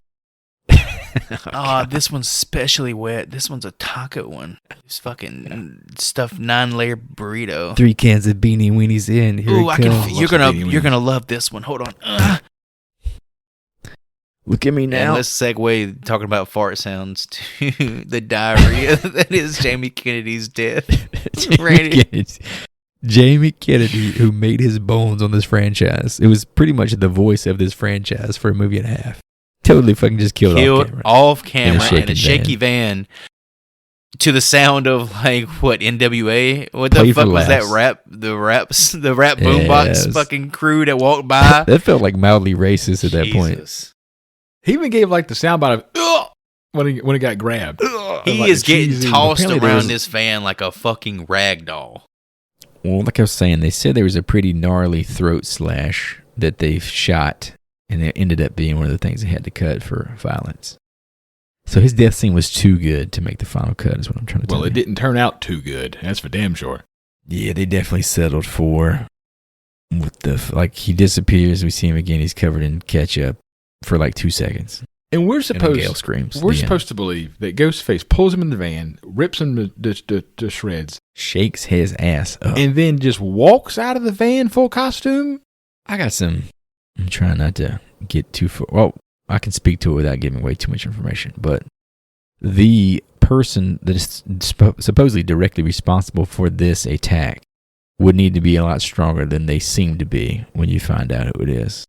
This one's specially wet. This one's a taco one. This fucking stuffed 9-layer burrito. 3 cans of Beanie Weenies in. Here it comes. You're gonna love this one. Hold on. Look at me now. And let's segue talking about fart sounds to the diarrhea that is Jamie Kennedy's death. Jamie Kennedy, who made his bones on this franchise. It was pretty much the voice of this franchise for a movie and a half. Totally fucking just killed off camera in a shaky van to the sound of like what NWA? What the fuck was that rap? The rap boombox fucking crew that walked by. That felt like mildly racist at that point. He even gave like the soundbite of when he got grabbed. He is getting tossed around this van like a fucking rag doll. Well, like I was saying, they said there was a pretty gnarly throat slash that they shot, and it ended up being one of the things they had to cut for violence. So his death scene was too good to make the final cut, is what I'm trying to tell you. Well, it didn't turn out too good. That's for damn sure. Yeah, they definitely settled for he disappears. We see him again. He's covered in ketchup for like 2 seconds. And we're supposed Gail screams. We're supposed to believe that Ghostface pulls him in the van, rips him to shreds, shakes his ass up, and then just walks out of the van full costume. I'm trying not to get too far. Well, I can speak to it without giving away too much information, but the person that is supposedly directly responsible for this attack would need to be a lot stronger than they seem to be when you find out who it is.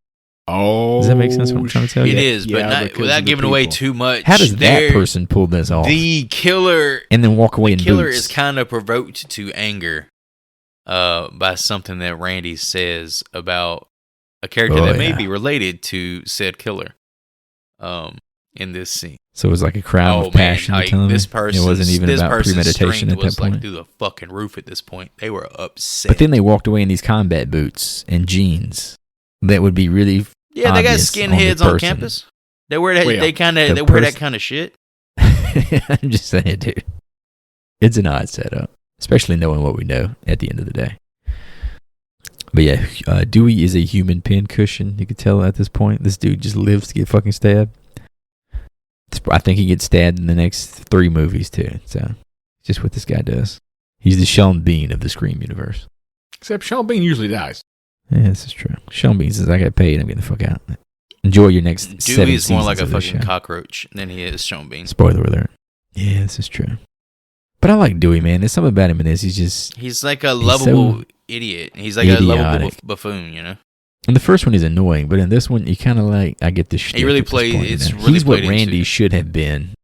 Oh, does that make sense? What I'm trying to tell you? It is, but not without giving away too much. How does that person pull this off? The killer and then walk away in boots. The killer is kind of provoked to anger by something that Randy says about a character that may be related to said killer. In this scene, so it was like a crime of passion. Like this person, it wasn't even about premeditation at that point. Like through the fucking roof at this point. They were upset. But then they walked away in these combat boots and jeans that would be really. Yeah, they got skinheads on campus. They wear that. They wear that kind of shit. I'm just saying, dude. It's an odd setup, especially knowing what we know at the end of the day. But yeah, Dewey is a human pincushion. You can tell at this point, this dude just lives to get fucking stabbed. I think he gets stabbed in the next 3 movies too. So, just what this guy does. He's the Sean Bean of the Scream universe. Except Sean Bean usually dies. Yeah, this is true. Sean Bean says, "I got paid. I'm getting the fuck out. Enjoy your next 7 Dewey is more seasons like a of this fucking show." cockroach than he is Sean Bean. Spoiler alert. Yeah, this is true. But I like Dewey, man. There's something about him in this. He's like a lovable so idiot. He's like a lovable idiotic. buffoon, you know? in the first one he's annoying, but in this one you kind of like, I get the shit. He really played. He's what Randy should have been.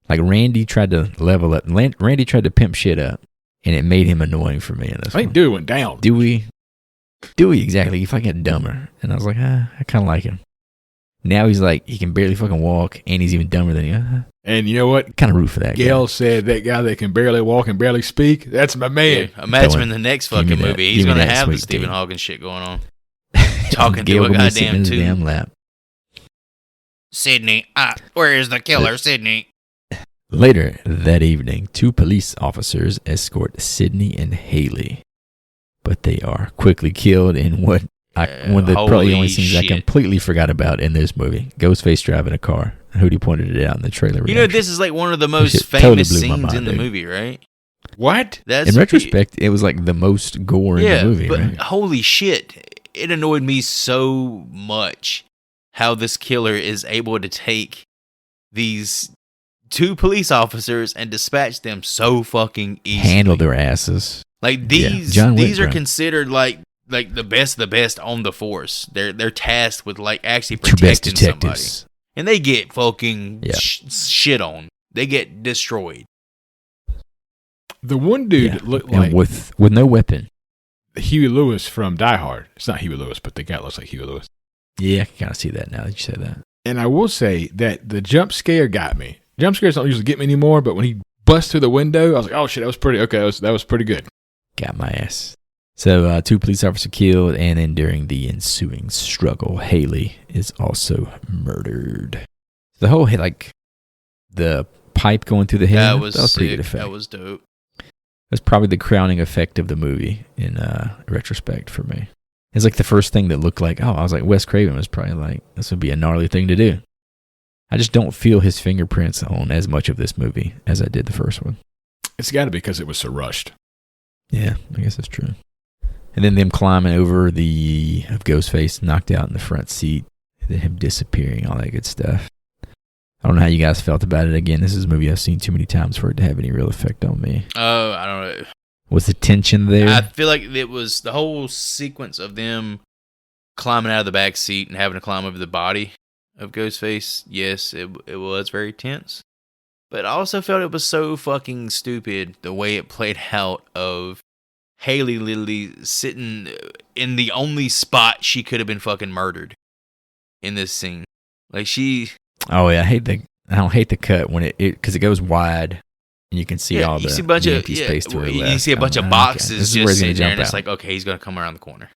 Like Randy tried to level up. Randy tried to pimp shit up, and it made him annoying for me in this I think one. Dewey went down. Dewey, exactly. He fucking dumber, and I was like, I kind of like him. Now he's like, he can barely fucking walk, and he's even dumber than you. And you know what? Kind of root for that Gail guy. said that guy that can barely walk and barely speak, that's my man. Yeah, imagine in the next Give me fucking that- movie, give he's me going to that have the sweet Stephen tea. Hawking shit going on. Talking Gail to a gonna be sitting in goddamn his damn tube. lap. Sydney, where is the killer, Sydney? Later that evening, 2 police officers escort Sydney and Haley, but they are quickly killed in one of the probably only scenes I shit. completely forgot about in this movie. Ghostface driving a car. Hootie pointed it out in the trailer. You know, reaction. this is like one of the most shit famous totally blew my scenes mind, in the dude. movie, right? What? That's In retrospect, it was like the most gore in yeah, the movie, but right? holy shit, it annoyed me so much how this killer is able to take these 2 police officers and dispatch them so fucking easily. Handle their asses. Like Yeah, these, John Wick, these are bro. considered like the best of the best on the force. They're tasked with like actually Your best protecting somebody, detectives. and they get fucking Yeah. shit on. They get destroyed. The one dude Yeah, that looked and like with no weapon. Huey Lewis from Die Hard. It's not Huey Lewis, but the guy looks like Huey Lewis. Yeah, I can kind of see that now that you say that. And I will say that the jump scare got me. Jump scares don't usually get me anymore, but when he bust through the window, I was like, oh shit, that was pretty, okay, that was pretty good. Got my ass. So 2 police officers are killed, and then during the ensuing struggle, Haley is also murdered. The whole like the pipe going through the head. That was pretty sick. good effect. That was dope. That's probably the crowning effect of the movie in retrospect for me. It's like the first thing that looked like, I was like, Wes Craven was probably like, this would be a gnarly thing to do. I just don't feel his fingerprints on as much of this movie as I did the first one. It's got to be because it was so rushed. Yeah, I guess that's true. And then them climbing over the Ghostface knocked out in the front seat, and then him disappearing, all that good stuff. I don't know how you guys felt about it. Again, this is a movie I've seen too many times for it to have any real effect on me. Oh, I don't know. Was the tension there? I feel like it was the whole sequence of them climbing out of the back seat and having to climb over the body of Ghostface. Yes, it was very tense. But I also felt it was so fucking stupid the way it played out of Haley literally sitting in the only spot she could have been fucking murdered in this scene. Like Oh yeah, I don't hate the cut when it because it goes wide and you can see all you the, see a bunch the of empty space to her you left. see a bunch I'm of like, okay, boxes this is where just he's gonna sitting there, jump and it's out. like, okay, he's gonna come around the corner.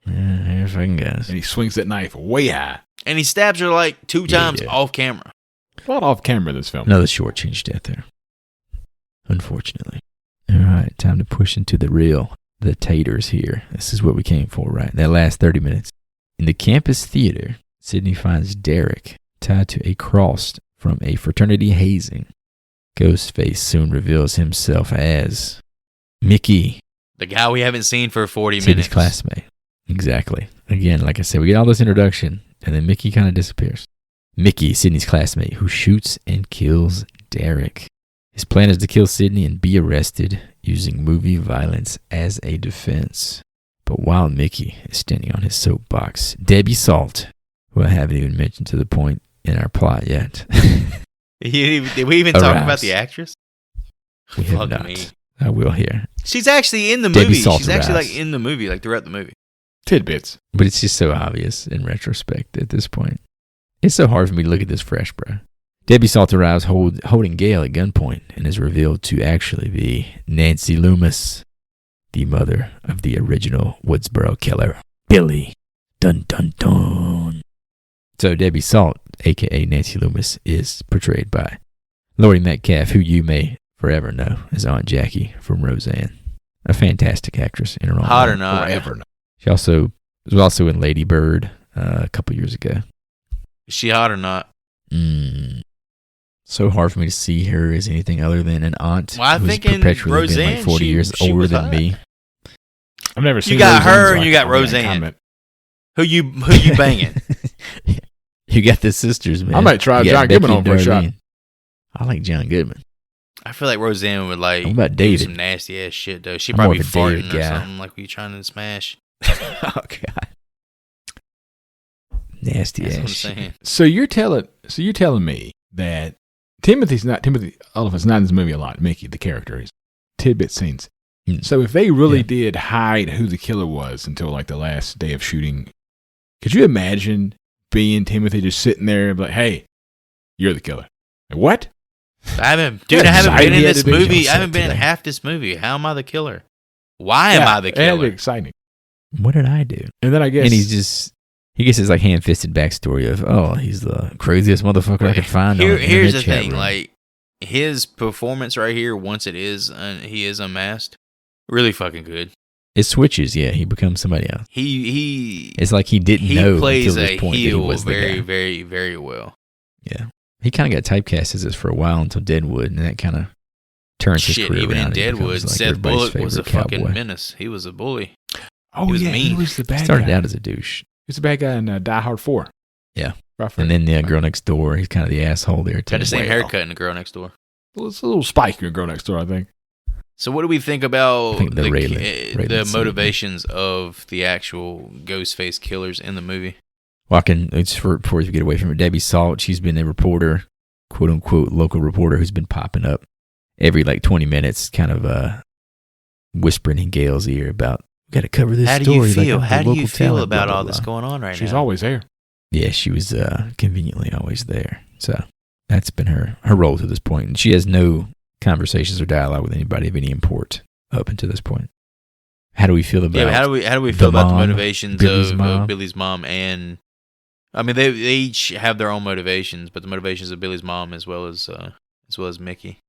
Yeah, here fucking goes. And he swings that knife way high. And he stabs her like 2 times Yeah. off camera. A lot off camera in this film. Another shortchanged death there, unfortunately. All right, time to push into the taters here. This is what we came for, right? That last 30 minutes. In the campus theater, Sydney finds Derek tied to a cross from a fraternity hazing. Ghostface soon reveals himself as Mickey, The guy we haven't seen for 40 Sydney's minutes. classmate. Exactly. Again, like I said, we get all this introduction, and then Mickey kind of disappears. Mickey, Sydney's classmate, who shoots and kills Derek. His plan is to kill Sydney and be arrested using movie violence as a defense. But while Mickey is standing on his soapbox, Debbie Salt, who I haven't even mentioned to the point in our plot yet, Did we even talk Arrives. about the actress? we have Fuck not. me. I will here. She's actually in the Debbie movie. Salt She's actually arrives. like in the movie, like throughout the movie. Tidbits. But it's just so obvious in retrospect at this point. It's so hard for me to look at this fresh, bro. Debbie Salt arrives holding Gail at gunpoint and is revealed to actually be Nancy Loomis, the mother of the original Woodsboro killer, Billy. Dun dun dun. So Debbie Salt, a.k.a. Nancy Loomis, is portrayed by Laurie Metcalf, who you may forever know as Aunt Jackie from Roseanne. A fantastic actress in her own Hot right. or not? Forever. She was also in Lady Bird a couple years ago. Is she hot or not? So hard for me to see her as anything other than an aunt Well, I who's think in perpetually been Roseanne, like 40 years she older was than hot. me. I've never seen. You got Roseanne, her so and I you got can't really Roseanne. comment. Who you banging? You got the sisters, man. I might try You got John Goodman Becky on for a and shot. Darlene. I like John Goodman. I feel like Roseanne would like What about do David? some nasty ass shit though. She'd I'm more probably be of a David farting or guy. something like you trying to smash. Oh God, nasty That's what I'm ass shit. saying. So you're telling me that Timothy Oliphant's not in this movie a lot. Mickey, the character, is tidbit scenes. Mm. So if they really Yeah. did hide who the killer was until like the last day of shooting, could you imagine being Timothy just sitting there and be like, "Hey, you're the killer"? Like, what? I haven't Yeah, been in exciting. He had this to be movie. upset I haven't been in today. half this movie. How am I the killer? Why am I the It had to be killer? exciting. What did I do? And then I guess And he gets his like ham-fisted backstory of, oh, he's the craziest motherfucker I could find. on an Here's the internet chat thing, room. like his performance right here, once he is unmasked, really fucking good. It switches. Yeah, he becomes somebody else. He It's like he didn't know plays until this a point that he heel was the very, guy. very, very well. Yeah, he kind of got typecast as this for a while until Deadwood, and that kind of turns his Shit, career even around. in and he becomes, Deadwood, like, Seth everybody's Bullock was a favorite fucking cowboy. menace. He was a bully. oh he was yeah, he mean. was the bad Started guy. out as a douche, He's the bad guy in Die Hard 4. Yeah. Roughly. and then the girl next door, he's kind of the asshole there. Got too. the same Well. haircut in the girl next door. Well, it's a little spikier girl next door, I think. So what do we think about I think the the Raylan scene. motivations of the actual Ghostface killers in the movie? Well, before we get away from it, Debbie Salt, she's been a reporter, quote unquote, local reporter who's been popping up every like 20 minutes, kind of whispering in Gail's ear about, we got to cover this How do story. you like, feel? I'm the How do you local feel talent, about blah, all blah, this blah. going on right She's now? always there. Yeah, she was conveniently always there. So that's been her role to this point. And she has no conversations or dialogue with anybody of any import up until this point. How do we feel about? Yeah, but how do we feel about the mom, motivations Billy's of mom? Billy's mom? And I mean, they each have their own motivations, but the motivations of Billy's mom as well as Mickey.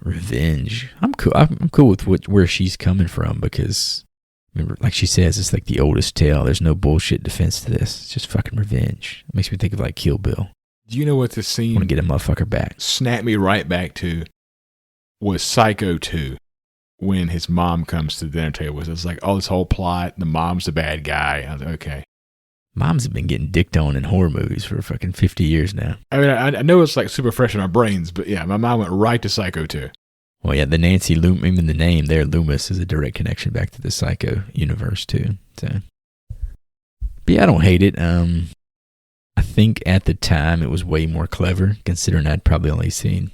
Revenge. I'm cool. I'm cool with where she's coming from because, remember, like she says, it's like the oldest tale. There's no bullshit defense to this. It's just fucking revenge. It makes me think of like Kill Bill. Do you know what this I want scene to get a motherfucker back. snapped me right back to? Was Psycho 2 when his mom comes to the dinner table. It's like, oh, this whole plot, the mom's the bad guy. I was like, okay. Moms have been getting dicked on in horror movies for fucking 50 years now. I mean, I know it's like super fresh in our brains, but yeah, my mind went right to Psycho 2. Well, yeah, the Nancy Loomis, even the name there, Loomis, is a direct connection back to the Psycho universe too. So, but yeah, I don't hate it. I think at the time it was way more clever, considering I'd probably only seen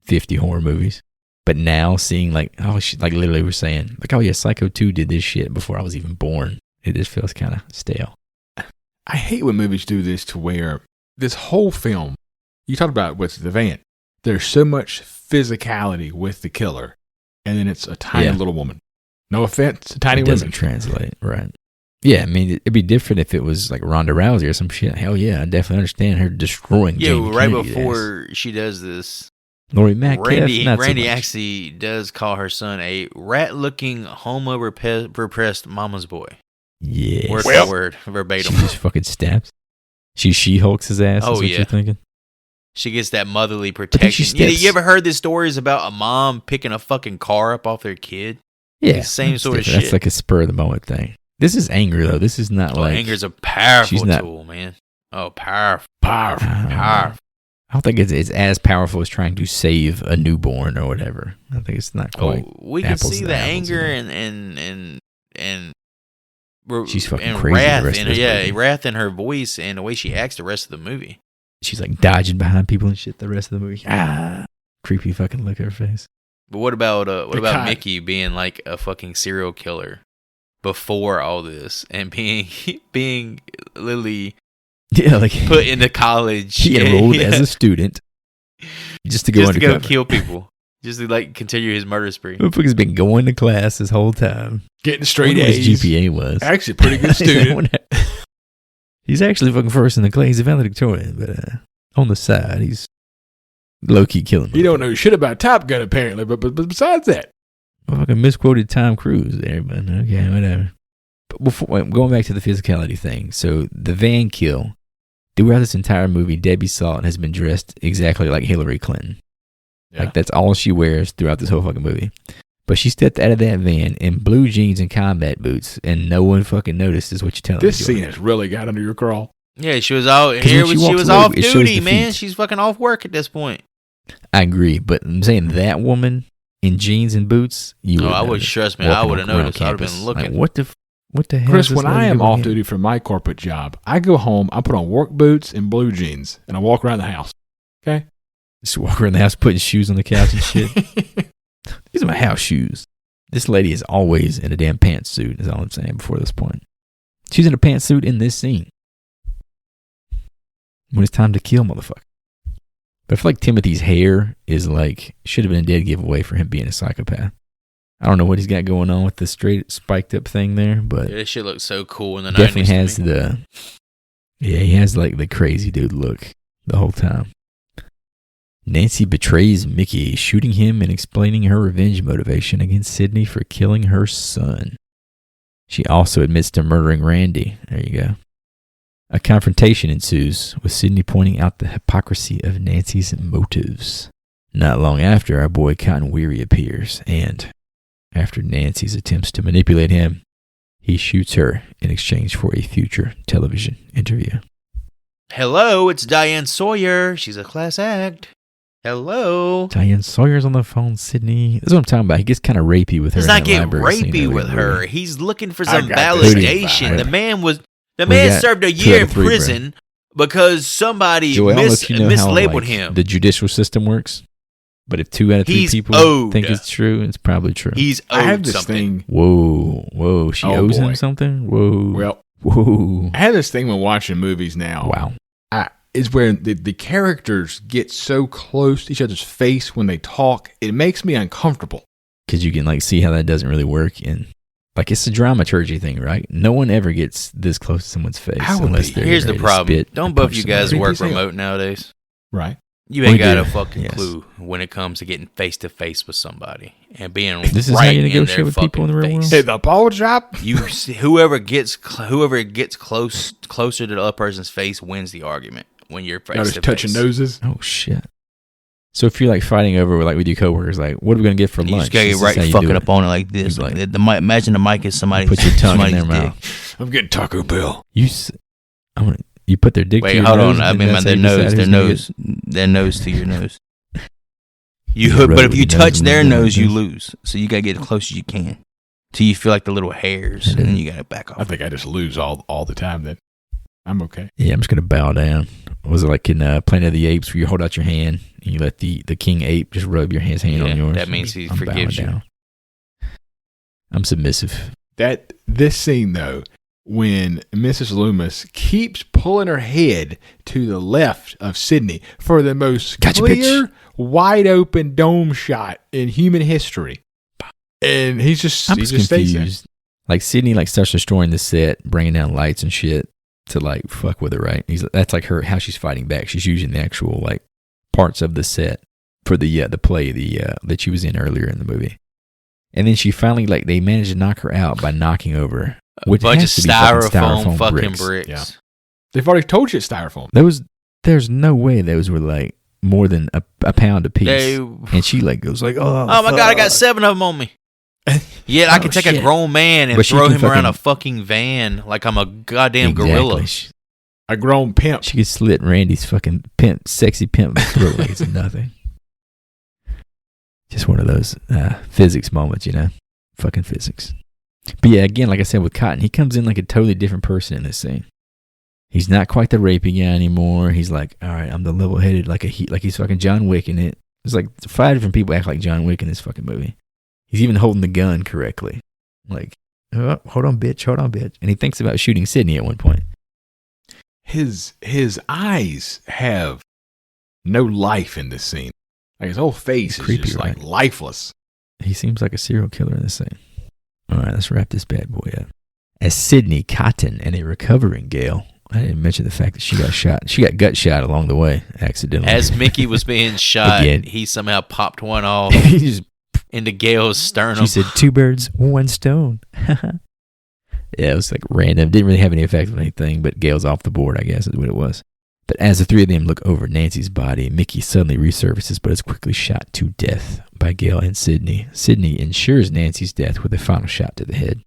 50 horror movies. But now seeing like, oh, like literally we're saying, like, oh yeah, Psycho 2 did this shit before I was even born. It just feels kind of stale. I hate when movies do this to where this whole film, you talked about with the van, there's so much physicality with the killer, and then it's a tiny little woman. No offense to tiny It doesn't women. translate, right? Yeah, I mean, it'd be different if it was like Ronda Rousey or some shit. Hell yeah, I definitely understand her destroying. Yeah, Jamie right Kennedy's before she does this, Lori Metcalf, Randy not so much. actually does call her son a rat-looking, homo-repressed mama's boy. Yes. Word for word, verbatim. She just fucking snaps. She She-Hulks his ass. Oh, is what yeah. you're thinking? She gets that motherly then she protection. You, steps- you ever heard the stories about a mom picking a fucking car up off their kid? Yeah. Same that's sort of different. shit. That's like a spur of the moment thing. This is anger, though. This is not Well, like... anger's a powerful she's not- tool, man. Oh, powerful. Powerful. Powerful. I don't think it's as powerful as trying to save a newborn or whatever. I think it's not quite. Oh, we can apples see to the apples, anger you know. and She's fucking and crazy the wrath rest in of her, this movie. wrath in her voice and the way she acts the rest of the movie. She's like dodging behind people and shit the rest of the movie. Creepy fucking look at her face. But what about The guy- Mickey being like a fucking serial killer before all this and being literally Yeah, like put into college? he enrolled as a student just to go just to undercover. go kill people, just to like continue his murder spree. Motherfucker's been going to class this whole time. Getting straight Wonder what A's. his GPA was. Actually, a pretty good student. He's actually fucking first in the class. He's a valedictorian, but on the side, he's low key killing. You don't know shit about Top Gun, apparently, but besides that. Fucking misquoted Tom Cruise there, but okay, whatever. But before going back to the physicality thing, so the van kill, throughout this entire movie, Debbie Salt has been dressed exactly like Hillary Clinton. Yeah. Like, that's all she wears throughout this whole fucking movie. But she stepped out of that van in blue jeans and combat boots, and no one fucking noticed, is what you're telling me. This scene has really got under your crawl. Yeah, she was out 'Cause here. when she She walks was away, off it shows duty, the man. feet. She's fucking off work at this point. I agree, but I'm saying that woman in jeans and boots, you Oh, I would trust me. I would have noticed. I would have been looking. Like, what the hell? Chris, is this when I lady am doing off here? duty from my corporate job, I go home, I put on work boots and blue jeans, and I walk around the house. Okay? Just walk around the house putting shoes on the couch and shit. These are my house shoes. This lady is always in a damn pantsuit, is all I'm saying before this point. She's in a pantsuit in this scene. When it's time to kill, motherfucker. But I feel like Timothy's hair is like, should have been a dead giveaway for him being a psychopath. I don't know what he's got going on with the straight spiked up thing there, but Yeah, this shit looks so cool in the 90s. definitely to has me. he has like the crazy dude look the whole time. Nancy betrays Mickey, shooting him and explaining her revenge motivation against Sydney for killing her son. She also admits to murdering Randy. There you go. A confrontation ensues, with Sydney pointing out the hypocrisy of Nancy's motives. Not long after, our boy Cotton Weary appears, and after Nancy's attempts to manipulate him, he shoots her in exchange for a future television interview. Hello, it's Diane Sawyer. She's a class act. Hello. Diane Sawyer's on the phone, Sydney. That's what I'm talking about. He gets kind of rapey with her. He's in not that getting library scene rapey early with in the her. movie. He's looking for I some got this validation. vibe. The We man got served a 2 year out in of 3, bro. prison because somebody Joey, I don't know if you know how mislabeled like, him. the judicial system works, but if 2 out of 3 He's people owed. think it's true, it's probably true. He's owed I have this something. thing. Whoa. She Oh, owes boy. him something? Whoa. Well, Whoa. I have this thing when watching movies now. Wow. Is where the characters get so close to each other's face when they talk, it makes me uncomfortable. Because you can like see how that doesn't really work. And like it's a dramaturgy thing, right? No one ever gets this close to someone's face. How would unless be? they're Here's the ready to problem. spit Don't and both punch you guys somebody. work Creepy as hell. remote nowadays. Right. You ain't We got do. a fucking Yes. clue when it comes to getting face to face with somebody and being This is right how you in negotiate their with people in the fucking real face. world? At the pawn shop? Whoever gets closer to the other person's face wins the argument when you're face Y'all to just touching face. noses. Oh, shit. So if you're like fighting over like with your coworkers, like, what are we going to get for You lunch? just gotta This get is right how you fucking do up it. on it like this. You Like like- the mic. Imagine the mic is somebody's. Put your tongue in their somebody's mouth. dick. I'm getting Taco Bell. You put their dick to Wait, your hold nose. on. I and mean, that's their how you decide nose, who's their gonna nose, their nose to your nose. You But rub if it you with your touch nose their and then nose, you this. lose. So you gotta get as close as you can, till you feel like the little hairs, and then you gotta back I off. think I just lose all the time then. I'm okay. Yeah, I'm just gonna bow down. Was it like in Planet of the Apes where you hold out your hand and you let the king ape just rub your hand Yeah, on yours? that means he I'm forgives bowing you. down. I'm submissive. This scene though, when Mrs. Loomis keeps pulling her head to the left of Sydney for the most Gotcha, clear, bitch. wide open dome shot in human history. And he just stays there. confused. Like Sydney like starts destroying the set, bringing down lights and shit to like fuck with her, right? That's like her how she's fighting back. She's using the actual like parts of the set for the play that she was in earlier in the movie. And then she finally like they managed to knock her out by knocking over A which bunch of has to be fucking styrofoam fucking bricks. bricks. Yeah. They've already told you it's styrofoam. There's no way those were like more than a pound a piece. They- And she like goes like, Oh my god, I got 7 of them on me. Yeah, I Oh, can take a shit. grown man and But she throw can him around a fucking- fucking van like I'm a goddamn Exactly. gorilla. A grown pimp. She could slit Randy's fucking sexy pimp throat like it's nothing. Just one of those physics moments, you know? Fucking physics. But yeah, again, like I said with Cotton, he comes in like a totally different person in this scene. He's not quite the rapey guy anymore. He's like, all right, I'm the level-headed, like he's fucking John Wick in it. It's like 5 different people act like John Wick in this fucking movie. He's even holding the gun correctly. Like, oh, hold on, bitch. And he thinks about shooting Sydney at one point. His eyes have no life in this scene. Like his whole face is Creepy, just like right? lifeless. He seems like a serial killer in this scene. All right, let's wrap this bad boy up. As Sydney Cotton and a recovering Gale, I didn't mention the fact that she got shot. She got gut shot along the way, accidentally. As Mickey was being shot, Again. he somehow popped one off He just, into Gail's sternum. she said, 2 birds, 1 stone. Yeah, it was like random. Didn't really have any effect on anything, but Gale's off the board, I guess, is what it was. But as the three of them look over Nancy's body, Mickey suddenly resurfaces but is quickly shot to death by Gail and Sidney. Sidney ensures Nancy's death with a final shot to the head.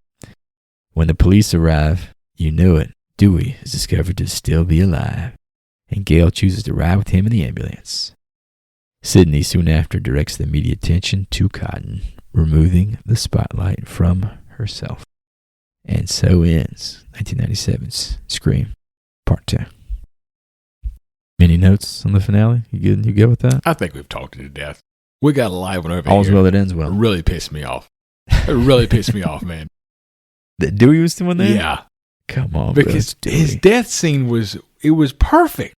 When the police arrive, you know it, Dewey is discovered to still be alive, and Gail chooses to ride with him in the ambulance. Sidney soon after directs the media attention to Cotton, removing the spotlight from herself. And so ends 1997's Scream Part 2. Any notes on the finale? You good with that? I think we've talked it to death. We got a live one over All's here. well that ends well. It really pissed me off. It really pissed me off, man. That Dewey was the one there? Yeah. Come on, Because bro. his death scene was perfect.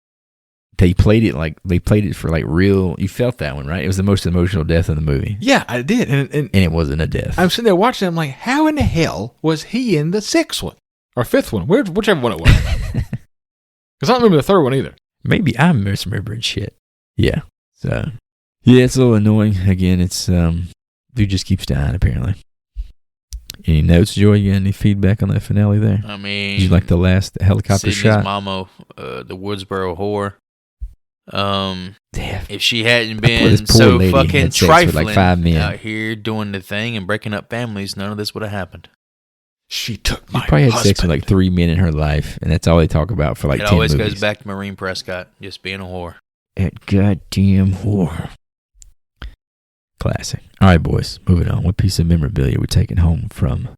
They played it for like real. You felt that one, right? It was the most emotional death in the movie. Yeah, I did. And it wasn't a death. I'm sitting there watching. I'm like, how in the hell was he in the sixth one or fifth one? Whichever one it was. Because I don't remember the third one either. Maybe I'm misremembering shit. Yeah. So, yeah, it's a little annoying. Again, it's, dude just keeps dying, apparently. Any notes, Joy? You got any feedback on that finale there? I mean, Did you like the last helicopter Sydney's shot? mama, the Woodsboro whore. Damn. If she hadn't This been poor so lady fucking had sex with trifling like 5 men. out here doing the thing and breaking up families, none of this would have happened. She took She my probably had husband. sex with like 3 men in her life, and that's all they talk about for like It 10 always movies. goes back to Maureen Prescott, just being a whore. That goddamn whore. Classic. All right, boys, moving on. What piece of memorabilia we're taking home from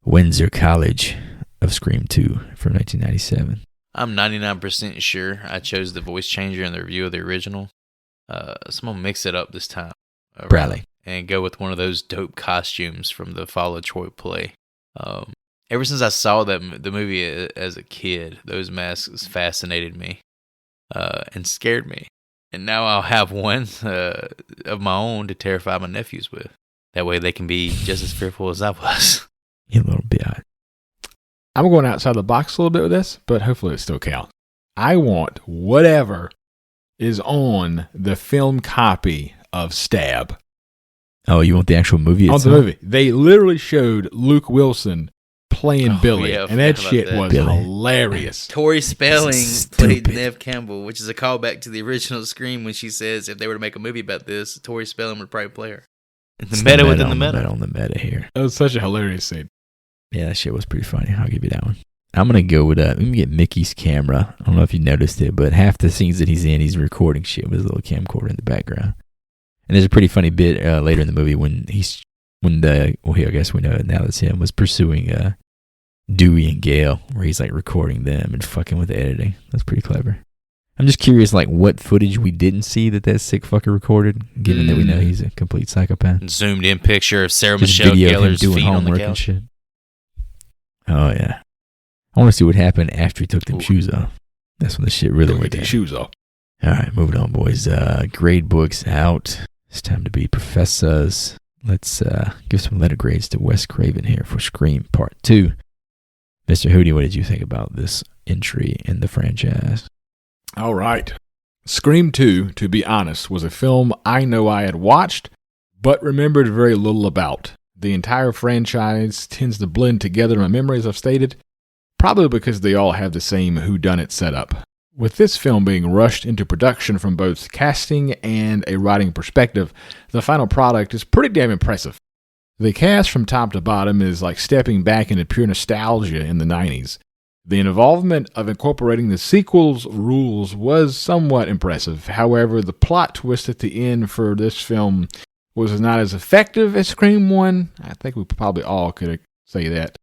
Windsor College of Scream 2 from 1997? I'm 99% sure I chose the voice changer in the review of the original. So I'm going to mix it up this time. Bradley. And go with one of those dope costumes from the Fall of Troy play. Ever since I saw the movie as a kid, those masks fascinated me and scared me. And now I'll have one of my own to terrify my nephews with. That way they can be just as fearful as I was. You little bitch. I'm going outside the box a little bit with this, but hopefully it still counts. I want whatever is on the film copy of Stab. Oh, you want the actual movie On itself? the movie. They literally showed Luke Wilson playing Billy, yeah, I and that forgot shit about that. was Billy. hilarious. Tori Spelling Stupid. played Nev Campbell, which is a callback to the original Scream when she says if they were to make a movie about this, Tori Spelling would probably play her. The It's meta within the on meta. on the meta here. It was such a hilarious scene. Yeah, that shit was pretty funny. I'll give you that one. I'm going to go with, let me get Mickey's camera. I don't know if you noticed it, but half the scenes that he's in, he's recording shit with his little camcorder in the background. And there's a pretty funny bit later in the movie when I guess we know it now that's him, was pursuing Dewey and Gail, where he's like recording them and fucking with the editing. That's pretty clever. I'm just curious, like, what footage we didn't see that sick fucker recorded, given that we know he's a complete psychopath. Zoomed in picture of Sarah Just Michelle video of him Gellar's doing feet on the homework and couch. shit. Oh, yeah. I want to see what happened after he took them shoes off. That's when the shit really Go went get down. these shoes off. All right, moving on, boys. Grade books out. It's time to be professors. Let's give some letter grades to Wes Craven here for Scream Part 2. Mr. Hootie, what did you think about this entry in the franchise? All right. Scream 2, to be honest, was a film I know I had watched, but remembered very little about. The entire franchise tends to blend together in my memory, as I've stated, probably because they all have the same whodunit setup. With this film being rushed into production from both casting and a writing perspective, the final product is pretty damn impressive. The cast from top to bottom is like stepping back into pure nostalgia in the 90s. The involvement of incorporating the sequel's rules was somewhat impressive. However, the plot twist at the end for this film was not as effective as Scream 1. I think we probably all could say that.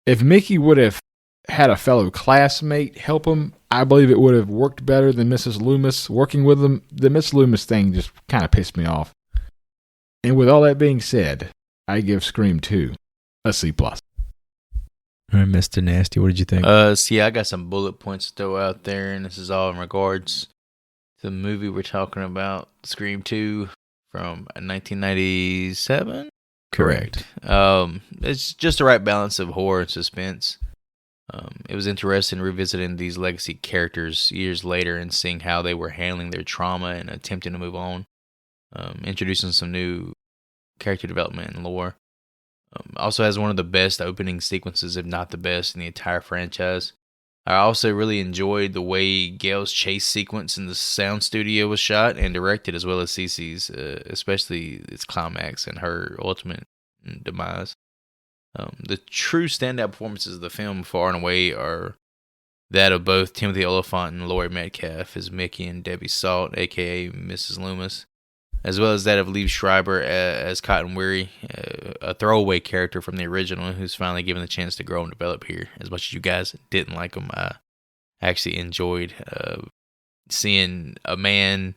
If Mickey would have had a fellow classmate help him, I believe it would have worked better than Mrs. Loomis working with him. The Miss Loomis thing just kind of pissed me off. And with all that being said, I give Scream 2 a C+. All right, Mr. Nasty, what did you think? So yeah, I got some bullet points to throw out there, and this is all in regards to the movie we're talking about, Scream 2 from 1997. Correct. It's just the right balance of horror and suspense. It was interesting revisiting these legacy characters years later and seeing how they were handling their trauma and attempting to move on. Introducing some new character development and lore. Also has one of the best opening sequences, if not the best, in the entire franchise. I also really enjoyed the way Gail's chase sequence in the sound studio was shot and directed, as well as Cece's, especially its climax and her ultimate demise. The true standout performances of the film, far and away, are that of both Timothy Olyphant and Laurie Metcalf as Mickey and Debbie Salt, a.k.a. Mrs. Loomis, as well as that of Liev Schreiber as Cotton Weary, a throwaway character from the original who's finally given the chance to grow and develop here. As much as you guys didn't like him, I actually enjoyed seeing a man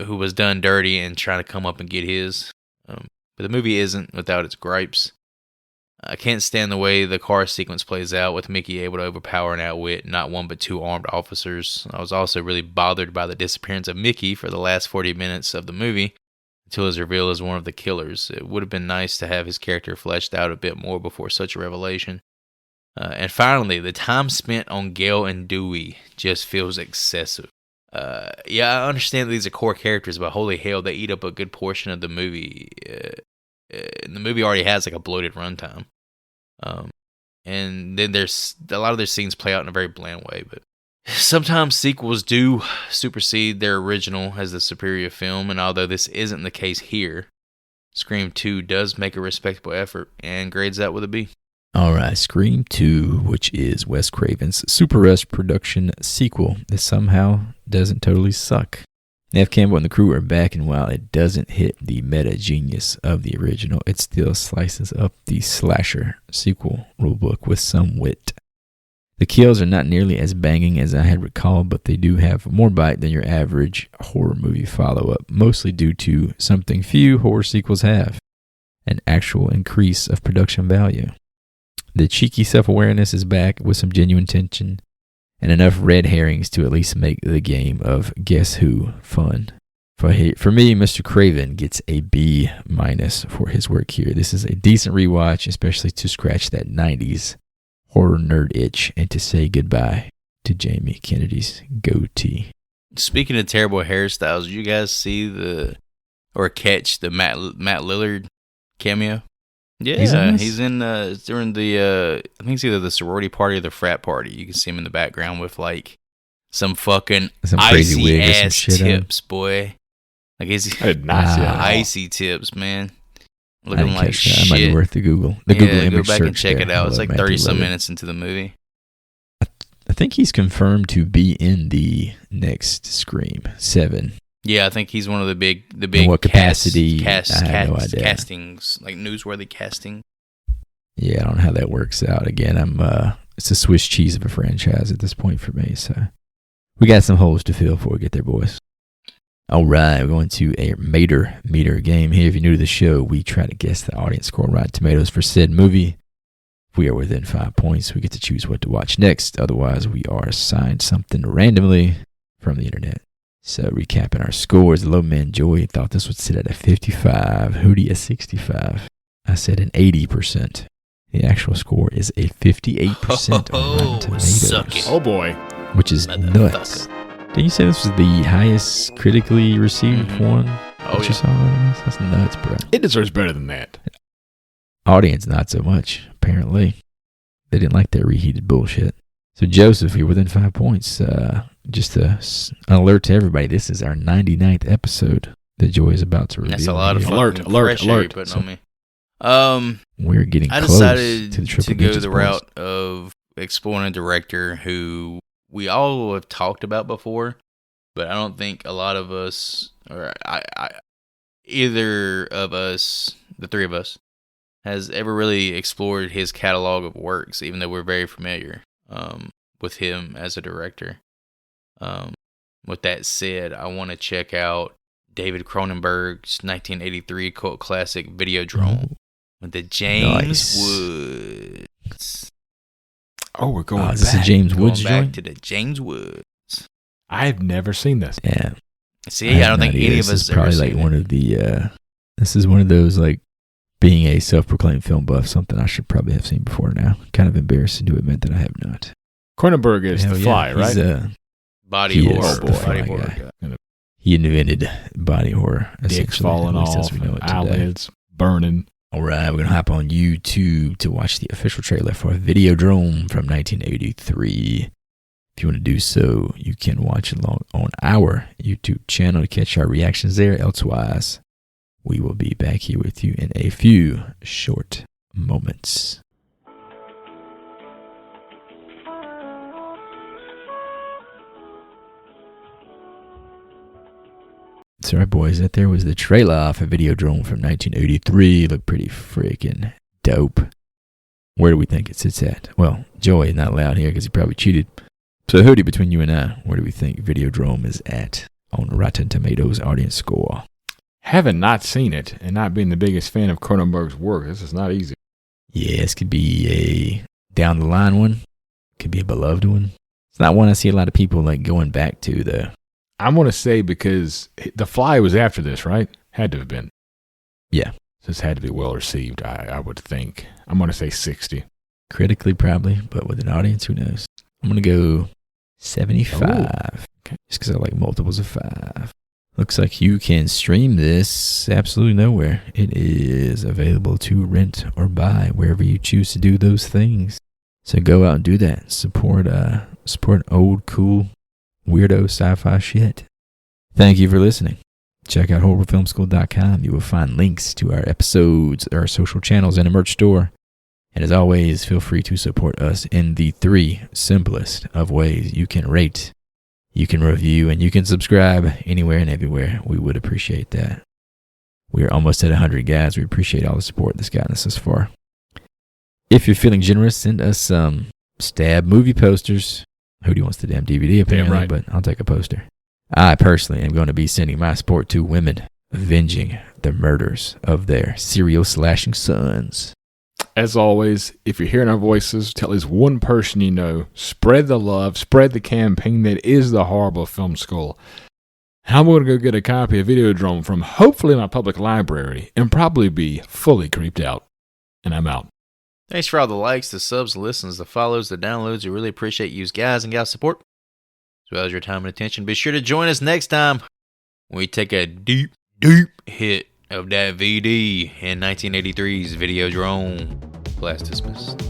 who was done dirty and trying to come up and get his. But the movie isn't without its gripes. I can't stand the way the car sequence plays out with Mickey able to overpower and outwit not one but two armed officers. I was also really bothered by the disappearance of Mickey for the last 40 minutes of the movie until his reveal as one of the killers. It would have been nice to have his character fleshed out a bit more before such a revelation. And finally, the time spent on Gail and Dewey just feels excessive. Yeah, I understand that these are core characters, but holy hell, they eat up a good portion of the movie. And the movie already has like a bloated runtime. And then there's a lot of their scenes play out in a very bland way, but sometimes sequels do supersede their original as the superior film, and although this isn't the case here, Scream 2 does make a respectable effort and grades out with a B. All right, Scream 2, which is Wes Craven's Super Rush production sequel that somehow doesn't totally suck. Nev Campbell and the crew are back, and while it doesn't hit the meta genius of the original, it still slices up the slasher sequel rulebook with some wit. The kills are not nearly as banging as I had recalled, but they do have more bite than your average horror movie follow-up, mostly due to something few horror sequels have, an actual increase of production value. The cheeky self-awareness is back with some genuine tension, and enough red herrings to at least make the game of Guess Who fun. For me, Mr. Craven gets a B- for his work here. This is a decent rewatch, especially to scratch that 90s horror nerd itch and to say goodbye to Jamie Kennedy's goatee. Speaking of terrible hairstyles, did you guys see or catch the Matt Lillard cameo? Yeah, he's in during the I think it's either the sorority party or the frat party. You can see him in the background with like some fucking crazy wig icy or some ass shit tips, boy. Like icy tips, man. Looking like shit. That might be worth the Google. Google image go back search and check it out. It's like 30-some minutes into the movie. I think he's confirmed to be in the next Scream 7. Yeah, I think he's one of the big in what capacity? I have no idea. Castings, like newsworthy casting. Yeah, I don't know how that works out. Again, it's a Swiss cheese of a franchise at this point for me. So we got some holes to fill before we get there, boys. All right, we're going to a Mater meter game here. If you're new to the show, we try to guess the audience score on Rotten Tomatoes for said movie. If we are within 5 points, we get to choose what to watch next. Otherwise, we are assigned something randomly from the internet. So recapping our scores, Low Man Joy thought this would sit at a 55, Hootie a 65. I said an 80%. The actual score is a 58% on Rotten Tomatoes. Suck it. Oh boy. Which is nuts. Did you say this was the highest critically received one? Oh, You saw that? That's nuts, bro. It deserves better than that. Audience, not so much, apparently. They didn't like that reheated bullshit. So, Joseph, you're within 5 points. Just an alert to everybody, this is our 99th episode that Joy is about to reveal. That's a lot of Alert, fucking alert, pressure alert. you're putting on me. We're getting I close decided to the triple to go digits, the boys. route of exploring a director who we all have talked about before, but I don't think a lot of us, or either of us, the three of us, has ever really explored his catalog of works, even though we're very familiar with him as a director. With that said, I want to check out David Cronenberg's 1983 cult classic Videodrome with the James Woods. Oh, we're going Is this back. a James Going Woods back joint? to the James Woods. I've never seen this. Yeah. See, I don't think any of This us is have ever probably like seen one it. of the. This is one of those like being a self-proclaimed film buff, something I should probably have seen before now. Kind of embarrassing to admit that I have not. Cronenberg is Hell The yeah, Fly, right? he's, Body He horror. is the Body Fly horror guy. guy. He invented body horror. Dicks essentially, falling at least off, as we know it today. eyelids burning. All right, we're going to hop on YouTube to watch the official trailer for Videodrome from 1983. If you want to do so, you can watch along on our YouTube channel to catch our reactions there. Elsewise, we will be back here with you in a few short moments. So, right, boys, that there was the trailer for Videodrome from 1983. Looked pretty freaking dope. Where do we think it sits at? Well, Joey is not allowed here because he probably cheated. So, Hoodie, between you and I, where do we think Videodrome is at on Rotten Tomatoes audience score? Having not seen it and not being the biggest fan of Cronenberg's work, this is not easy. Yeah, this could be a down the line one. Could be a beloved one. It's not one I see a lot of people like going back to, though. I'm going to say because The Fly was after this, right? Had to have been. Yeah. This had to be well received, I would think. I'm going to say 60. Critically, probably, but with an audience, who knows? I'm going to go 75. Ooh. Okay. Just because I like multiples of 5. Looks like you can stream this absolutely nowhere. It is available to rent or buy wherever you choose to do those things. So go out and do that. Support old, cool, weirdo sci-fi shit. Thank you for listening. Check out horrorfilmschool.com. You will find links to our episodes, our social channels, and a merch store. And as always, feel free to support us in the 3 simplest of ways. You can rate, you can review, and you can subscribe anywhere and everywhere. We would appreciate that. We are almost at 100, guys. We appreciate all the support that's gotten us thus far. If you're feeling generous, send us some Stab movie posters. Hoodie wants the damn DVD, apparently, right. But I'll take a poster. I personally am going to be sending my support to women avenging the murders of their serial slashing sons. As always, if you're hearing our voices, tell at least one person you know. Spread the love, spread the campaign that is the Horrible Film School. I'm going to go get a copy of Videodrome from hopefully my public library and probably be fully creeped out. And I'm out. Thanks for all the likes, the subs, the listens, the follows, the downloads. We really appreciate you guys and gals' support, as well as your time and attention. Be sure to join us next time when we take a deep hit of that VD in 1983's Videodrome. Class dismissed.